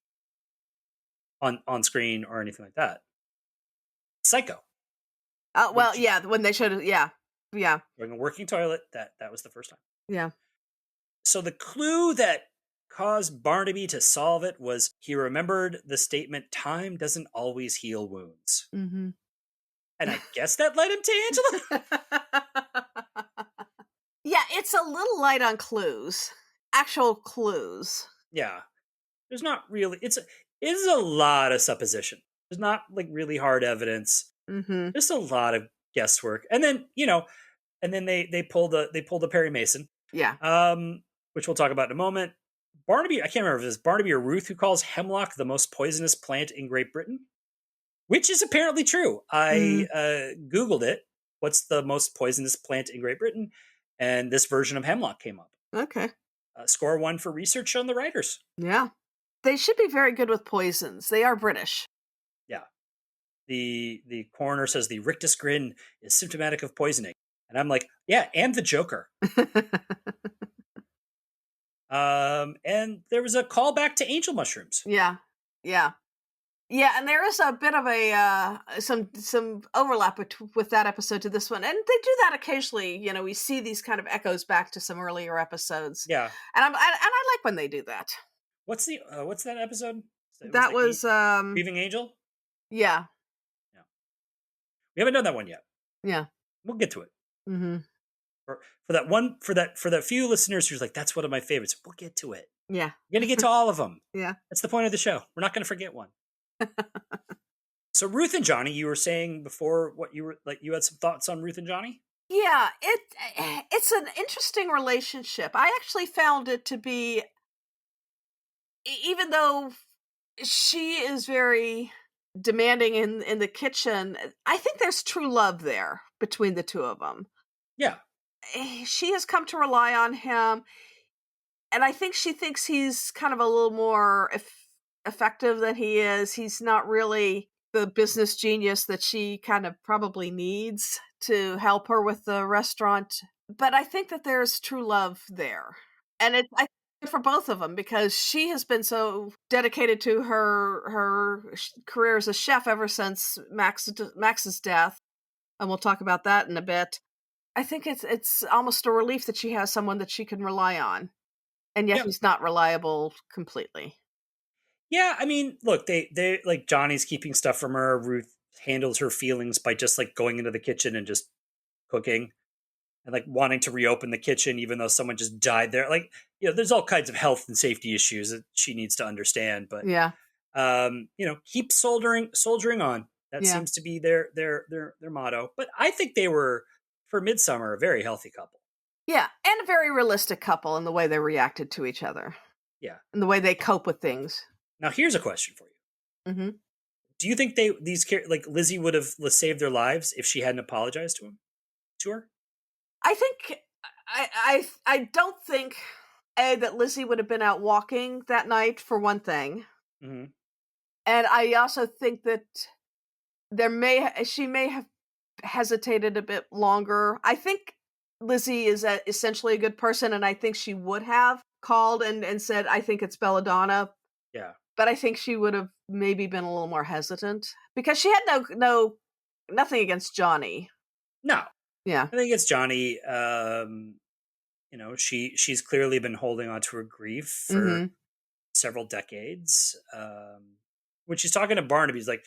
on screen or anything like that. Psycho. Well, yeah, when they showed it, yeah. During a working toilet, that was the first time. Yeah. So the clue that caused Barnaby to solve it was he remembered the statement, "Time doesn't always heal wounds." Mm-hmm. And I guess that led him to Angela? Yeah, it's a little light on clues. Actual clues. Yeah. There's not really... It is a lot of supposition. There's not, like, really hard evidence. Mm-hmm. Just a lot of guesswork. And then, they pulled the Perry Mason. Yeah. Which we'll talk about in a moment. Barnaby, I can't remember if it was Barnaby or Ruth who calls hemlock the most poisonous plant in Great Britain, which is apparently true. I Googled it. What's the most poisonous plant in Great Britain? And this version of hemlock came up. Okay. Score 1 for research on the writers. Yeah. They should be very good with poisons. They are British. Yeah. The coroner says the rictus grin is symptomatic of poisoning. And I'm like, yeah, and the Joker. And there was a callback to angel mushrooms. Yeah. And there is a bit of a some overlap with that episode to this one, and they do that occasionally. We see these kind of echoes back to some earlier episodes. Yeah, and I like when they do that. What's that episode? That was Grieving Angel. Yeah. We haven't done that one yet. Yeah, we'll get to it. Mm-hmm. For that few listeners who's like, that's one of my favorites. We'll get to it. Yeah, we're gonna get to all of them. Yeah, that's the point of the show. We're not gonna forget one. So Ruth and Johnny, you were saying before you had some thoughts on Ruth and Johnny? Yeah, it's an interesting relationship. I actually found it to be, even though she is very demanding in the kitchen, I think there's true love there between the two of them. Yeah. She has come to rely on him, and I think she thinks he's kind of a little more effective than he is. He's not really the business genius that she kind of probably needs to help her with the restaurant. But I think that there's true love there. And I think for both of them, because she has been so dedicated to her career as a chef ever since Max's death. And we'll talk about that in a bit. I think it's almost a relief that she has someone that she can rely on. And yet Yep. he's not reliable completely. Yeah, I mean, look, they like Johnny's keeping stuff from her. Ruth handles her feelings by just like going into the kitchen and just cooking and like wanting to reopen the kitchen even though someone just died there. Like, there's all kinds of health and safety issues that she needs to understand, but Yeah. keep soldiering on. That Yeah. seems to be their motto. But I think they were, for Midsummer, a very healthy couple. Yeah, and a very realistic couple in the way they reacted to each other. Yeah. And the way they cope with things. Now here's a question for you. Mm-hmm. Do you think like Lizzie would have saved their lives if she hadn't apologized to her? I think I don't think that Lizzie would have been out walking that night, for one thing. Mm-hmm. And I also think that she may have hesitated a bit longer. I think Lizzie is essentially a good person, and I think she would have called and said, I think it's Belladonna. Yeah. But I think she would have maybe been a little more hesitant because she had nothing against Johnny. No. Yeah. I think it's Johnny. She's clearly been holding on to her grief for several decades. When she's talking to Barnaby, he's like,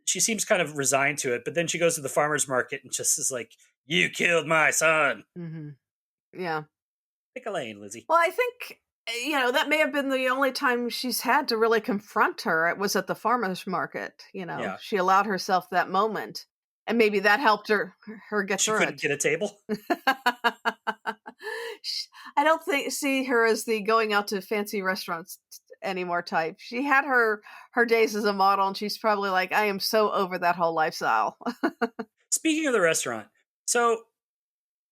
she seems kind of resigned to it, but then she goes to the farmer's market and just is like, you killed my son. Mm-hmm. Yeah. Pick a lane, Lizzie. Well, I think, that may have been the only time she's had to really confront her. It was at the farmer's market. Yeah. She allowed herself that moment. And maybe that helped her get She through couldn't it. get a table. I don't see her as the going out to fancy restaurants anymore type. She had her days as a model, and she's probably like, I am so over that whole lifestyle. Speaking of the restaurant, so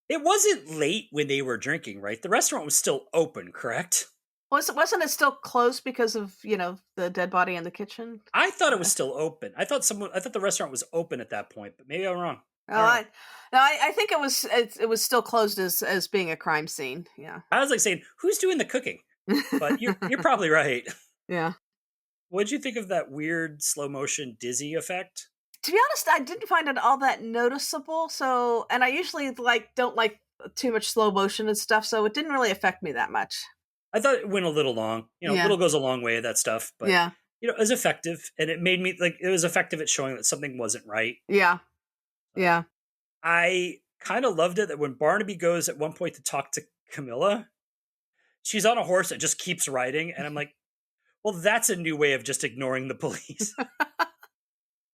it wasn't late when they were drinking, right? The restaurant was still open, correct? Wasn't it still closed because of, the dead body in the kitchen? I thought it was still open. I thought the restaurant was open at that point, but maybe I'm wrong. I think it was still closed as being a crime scene. Yeah. I was like saying, who's doing the cooking? But you're probably right. Yeah. What'd you think of that weird slow motion dizzy effect? To be honest, I didn't find it all that noticeable. So, and I usually don't like too much slow motion and stuff, so it didn't really affect me that much. I thought it went a little long. A little goes a long way of that stuff. But, it was effective. And it made me, it was effective at showing that something wasn't right. Yeah. Yeah. I kind of loved it that when Barnaby goes at one point to talk to Camilla, she's on a horse that just keeps riding. And I'm like, well, that's a new way of just ignoring the police.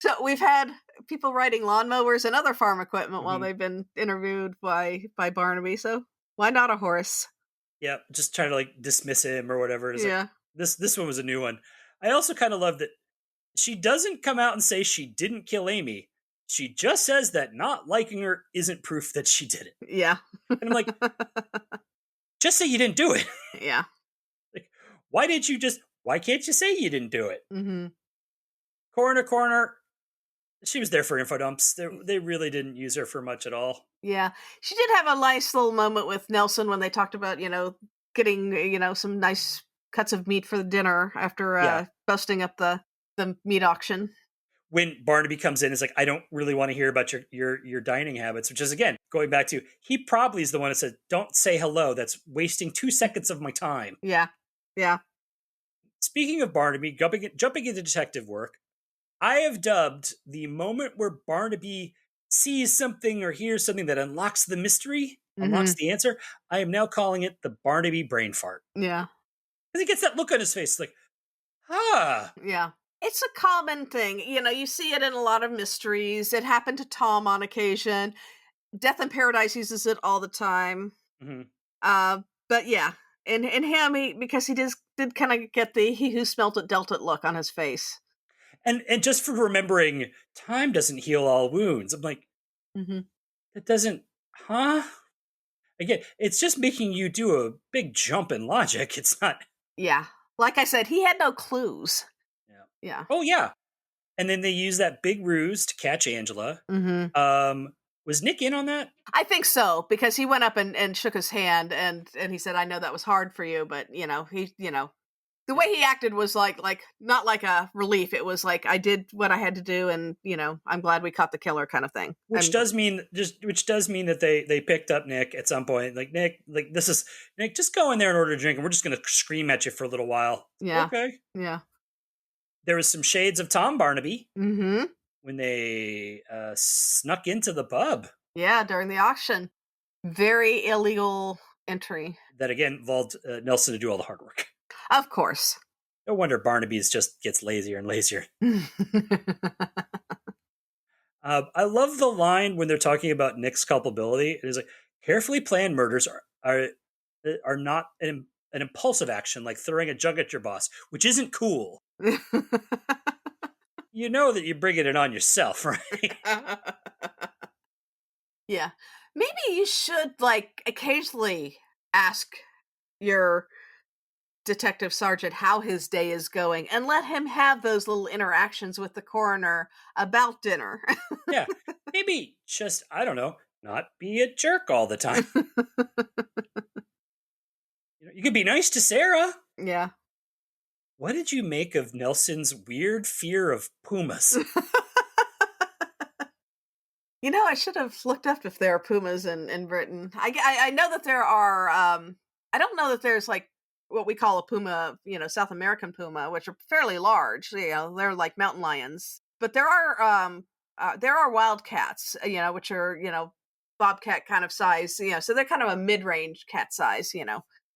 So we've had people riding lawnmowers and other farm equipment while they've been interviewed by Barnaby. So why not a horse? Yeah, just trying to dismiss him or whatever. It's yeah. This one was a new one. I also kind of love that she doesn't come out and say she didn't kill Amy. She just says that not liking her isn't proof that she did it. Yeah. And I'm like, just say you didn't do it. Yeah. Why can't you say you didn't do it? Mm-hmm. Coroner. She was there for info dumps. They really didn't use her for much at all. Yeah. She did have a nice little moment with Nelson when they talked about, getting, some nice cuts of meat for the dinner after busting up the meat auction. When Barnaby comes in, it's like, I don't really want to hear about your dining habits, which is, again, going back to, he probably is the one that said, don't say hello. That's wasting 2 seconds of my time. Yeah. Yeah. Speaking of Barnaby, jumping into detective work, I have dubbed the moment where Barnaby sees something or hears something that unlocks the mystery, unlocks the answer. I am now calling it the Barnaby Brain Fart. Yeah. Because he gets that look on his face, like, ah. Yeah. It's a common thing. You see it in a lot of mysteries. It happened to Tom on occasion. Death in Paradise uses it all the time. Mm-hmm. But yeah, in him, because he did kind of get the he who smelt it dealt it look on his face. And just for remembering, time doesn't heal all wounds. I'm like, that doesn't, huh? Again, it's just making you do a big jump in logic. It's not. Yeah. Like I said, he had no clues. Yeah. Yeah. Oh, yeah. And then they use that big ruse to catch Angela. Was Nick in on that? I think so, because he went up and shook his hand and he said, I know that was hard for you, but he The way he acted was like not like a relief. It was like, I did what I had to do, and I'm glad we caught the killer, kind of thing. Which does mean that they picked up Nick at some point. Like, Nick, this is Nick, just go in there and order a drink, and we're just gonna scream at you for a little while. Yeah. Okay. Yeah. There was some shades of Tom Barnaby Mm-hmm. when they snuck into the pub. Yeah, during the auction. Very illegal entry. That again involved Nelson to do all the hard work. Of course. No wonder Barnaby's just gets lazier and lazier. I love the line when they're talking about Nick's culpability. It is like, carefully planned murders are not an impulsive action like throwing a jug at your boss, which isn't cool. You know that you're bringing it on yourself, right? Yeah. Maybe you should, occasionally ask your detective sergeant how his day is going and let him have those little interactions with the coroner about dinner. Yeah. Maybe just, I don't know, not be a jerk all the time. You could be nice to Sarah. Yeah. What did you make of Nelson's weird fear of pumas? I should have looked up if there are pumas in Britain. I know that there are. I don't know that there's what we call a puma, South American puma, which are fairly large. They're like mountain lions. But there are wildcats, which are bobcat kind of size. So they're kind of a mid-range cat size.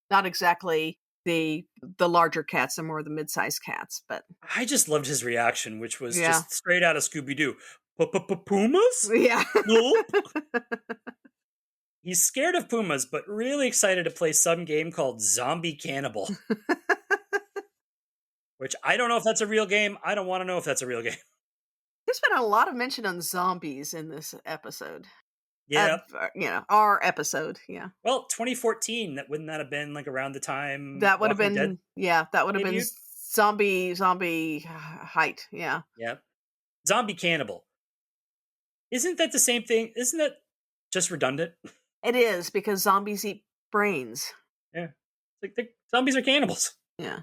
Not exactly the larger cats, they're more the mid-sized cats. But I just loved his reaction, which was just straight out of Scooby-Doo. Pumas? Yeah. Nope. He's scared of pumas, but really excited to play some game called Zombie Cannibal. Which I don't know if that's a real game. I don't want to know if that's a real game. There's been a lot of mention on zombies in this episode. Yeah. Our episode, yeah. Well, 2014, wouldn't that have been around the time that would have been Dead that would have been debuted? zombie height, yeah. Yeah. Zombie Cannibal. Isn't that the same thing? Isn't that just redundant? It is, because zombies eat brains. Yeah. Zombies are cannibals. Yeah.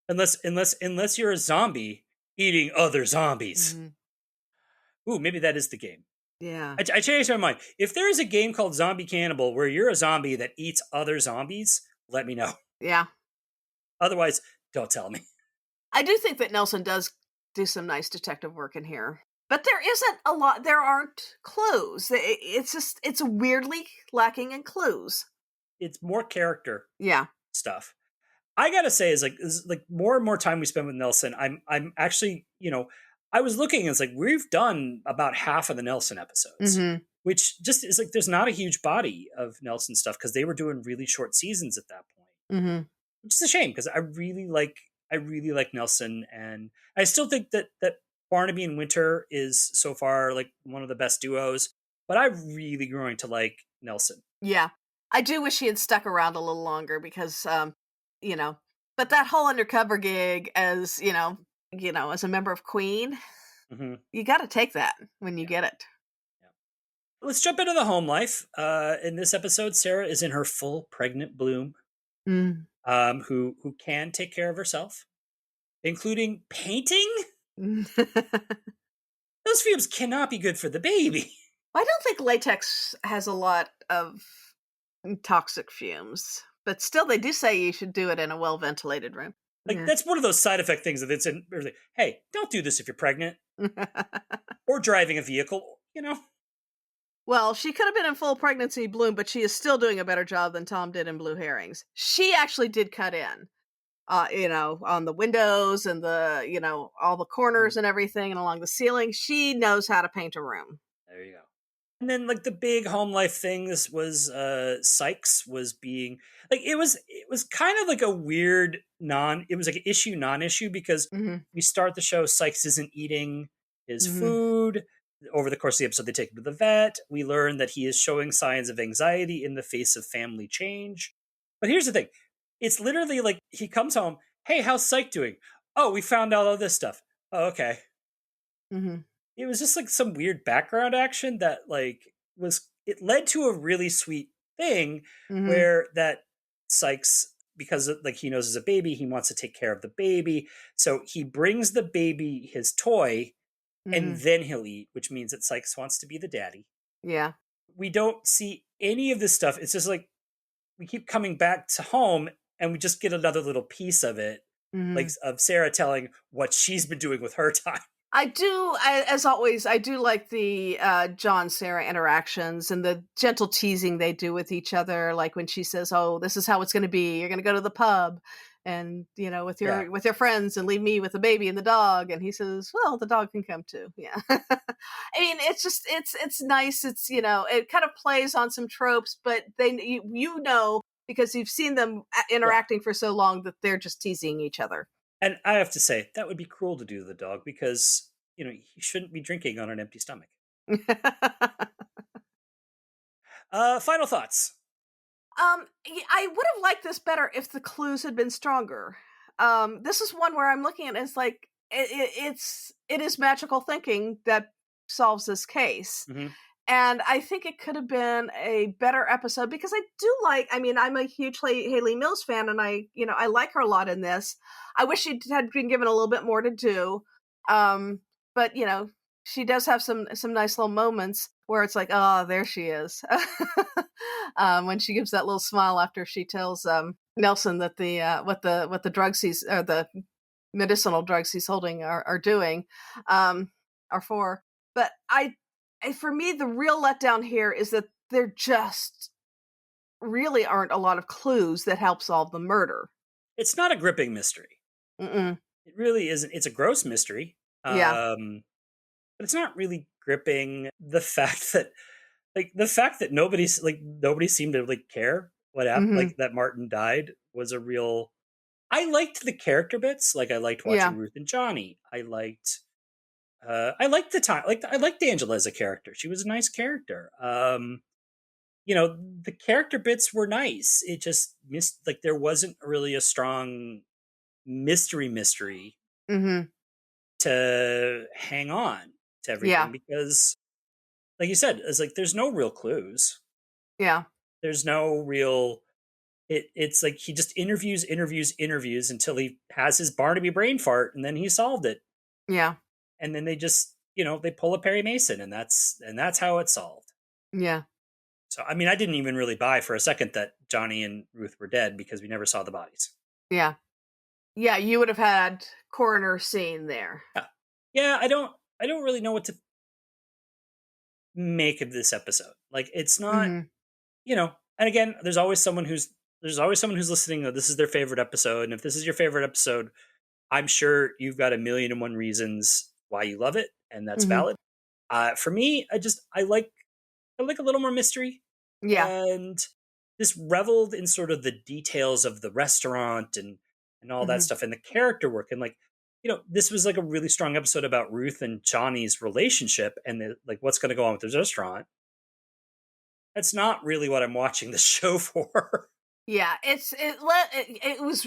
Unless you're a zombie eating other zombies. Mm-hmm. Ooh, maybe that is the game. Yeah. I changed my mind. If there is a game called Zombie Cannibal where you're a zombie that eats other zombies, let me know. Yeah. Otherwise, don't tell me. I do think that Nelson does do some nice detective work in here. But there isn't a lot. There aren't clues. It's weirdly lacking in clues. It's more character stuff. I gotta say, is more and more time we spend with Nelson, I'm actually, I was looking and it's like, we've done about half of the Nelson episodes, which just is there's not a huge body of Nelson stuff because they were doing really short seasons at that point, which is a shame because I really like Nelson, and I still think that Barnaby and Winter is so far one of the best duos, but I'm really growing to like Nelson. Yeah. I do wish he had stuck around a little longer because, but that whole undercover gig as, as a member of Queen, you got to take that when you get it. Yeah. Let's jump into the home life. In this episode, Sarah is in her full pregnant bloom, who can take care of herself, including painting. Those fumes cannot be good for the baby. I don't think latex has a lot of toxic fumes, but still they do say you should do it in a well-ventilated room. That's one of those side effect things that it's in. Hey, don't do this if you're pregnant or driving a vehicle, Well, she could have been in full pregnancy bloom, but she is still doing a better job than Tom did in Blue Herrings. She actually did cut in. On the windows and all the corners and everything and along the ceiling. She knows how to paint a room. There you go. And then the big home life thing, this was Sykes was being it was kind of a weird it was an issue non-issue because we start the show, Sykes isn't eating his food. Over the course of the episode, they take him to the vet. We learn that he is showing signs of anxiety in the face of family change. But here's the thing. It's literally he comes home. Hey, how's Psych doing? Oh, we found out all this stuff. Oh, okay. It was just some weird background action that it led to a really sweet thing where that Sykes because like he knows as a baby, he wants to take care of the baby. So he brings the baby his toy and then he'll eat, which means that Sykes wants to be the daddy. Yeah. We don't see any of this stuff. It's just like we keep coming back to home and we just get another little piece of it, like of Sarah telling what she's been doing with her time. As always, I do like the John-Sarah interactions and the gentle teasing they do with each other. Like when she says, "Oh, this is how it's going to be. You're going to go to the pub, and with your friends, and leave me with the baby and the dog." And he says, "Well, the dog can come too." Yeah, I mean, it's nice. It's it kind of plays on some tropes, but because you've seen them interacting for so long that they're just teasing each other. And I have to say, that would be cruel to do to the dog because, he shouldn't be drinking on an empty stomach. Final thoughts. I would have liked this better if the clues had been stronger. This is one where I'm looking at it, it's like, it is magical thinking that solves this case. And I think it could have been a better episode because I'm a huge Haley Mills fan and I like her a lot in this. I wish she had been given a little bit more to do. But she does have some nice little moments where it's like, oh, there she is. When she gives that little smile after she tells Nelson that what the drugs the medicinal drugs he's holding are doing, are for. But for me, the real letdown here is that there just really aren't a lot of clues that help solve the murder. It's not a gripping mystery. Mm-mm. It really isn't. It's a gross mystery. Yeah. But it's not really gripping. The fact that nobody seemed to care what happened, like that Martin died, was a real. I liked the character bits. Like I liked watching Ruth and Johnny. I liked the time. I liked Angela as a character. She was a nice character. The character bits were nice. It just there wasn't really a strong mystery to hang on to everything because, like you said, it's like there's no real clues. Yeah. There's no real. It's like he just interviews until he has his Barnaby Brain Fart, and then he solved it. Yeah. And then they just, they pull a Perry Mason, and that's how it's solved. Yeah. So, I mean, I didn't even really buy for a second that Johnny and Ruth were dead because we never saw the bodies. Yeah. Yeah, you would have had coroner scene there. Yeah, I don't really know what to make of this episode. Like, it's not, and again, there's always someone who's listening that this is their favorite episode. And if this is your favorite episode, I'm sure you've got 1,000,001 reasons why you love it, and that's valid. For me, I like a little more mystery. Yeah. And this reveled in sort of the details of the restaurant and all that stuff and the character work. And this was like a really strong episode about Ruth and Johnny's relationship and what's going to go on with this restaurant. That's not really what I'm watching the show for. Yeah, it was,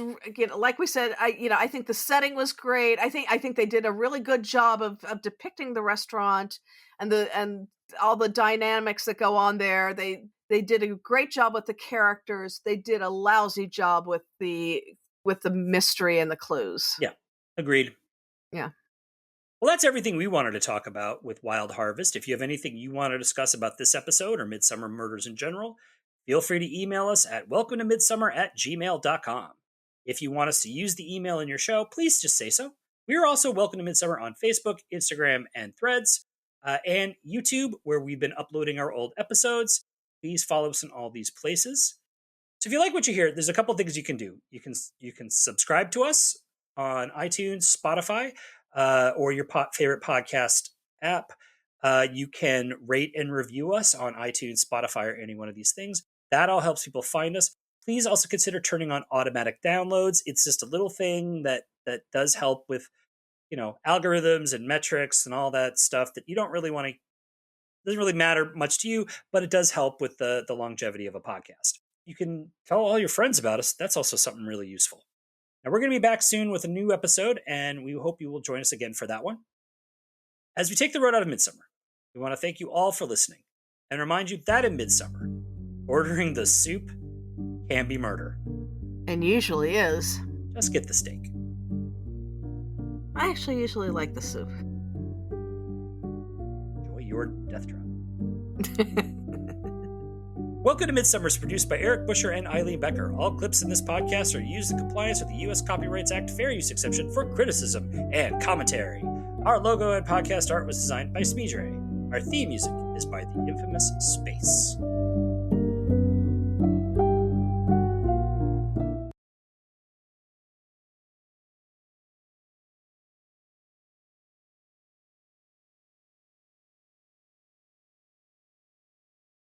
like we said, I think the setting was great. I think they did a really good job of depicting the restaurant and all the dynamics that go on there. They did a great job with the characters. They did a lousy job with the mystery and the clues. Yeah, agreed. Yeah. Well, that's everything we wanted to talk about with Wild Harvest. If you have anything you want to discuss about this episode or Midsummer Murders in general, feel free to email us at welcometomidsomer@gmail.com. If you want us to use the email in your show, please just say so. We are also Welcome to Midsummer on Facebook, Instagram, and Threads, and YouTube, where we've been uploading our old episodes. Please follow us in all these places. So if you like what you hear, there's a couple things you can do. You can subscribe to us on iTunes, Spotify, or your favorite podcast app. You can rate and review us on iTunes, Spotify, or any one of these things. That all helps people find us. Please also consider turning on automatic downloads. It's just a little thing that does help with, algorithms and metrics and all that stuff that you don't really want to, doesn't really matter much to you, but it does help with the longevity of a podcast. You can tell all your friends about us. That's also something really useful. Now, we're going to be back soon with a new episode, and we hope you will join us again for that one. As we take the road out of Midsummer, we want to thank you all for listening and remind you that in Midsummer, ordering the soup can be murder. And usually is. Just get the steak. I actually usually like the soup. Enjoy your death trap. Welcome to Midsummer is produced by Eric Buscher and Eileen Becker. All clips in this podcast are used in compliance with the U.S. Copyrights Act fair use exception for criticism and commentary. Our logo and podcast art was designed by Smeedrai. Our theme music is by the infamous Space.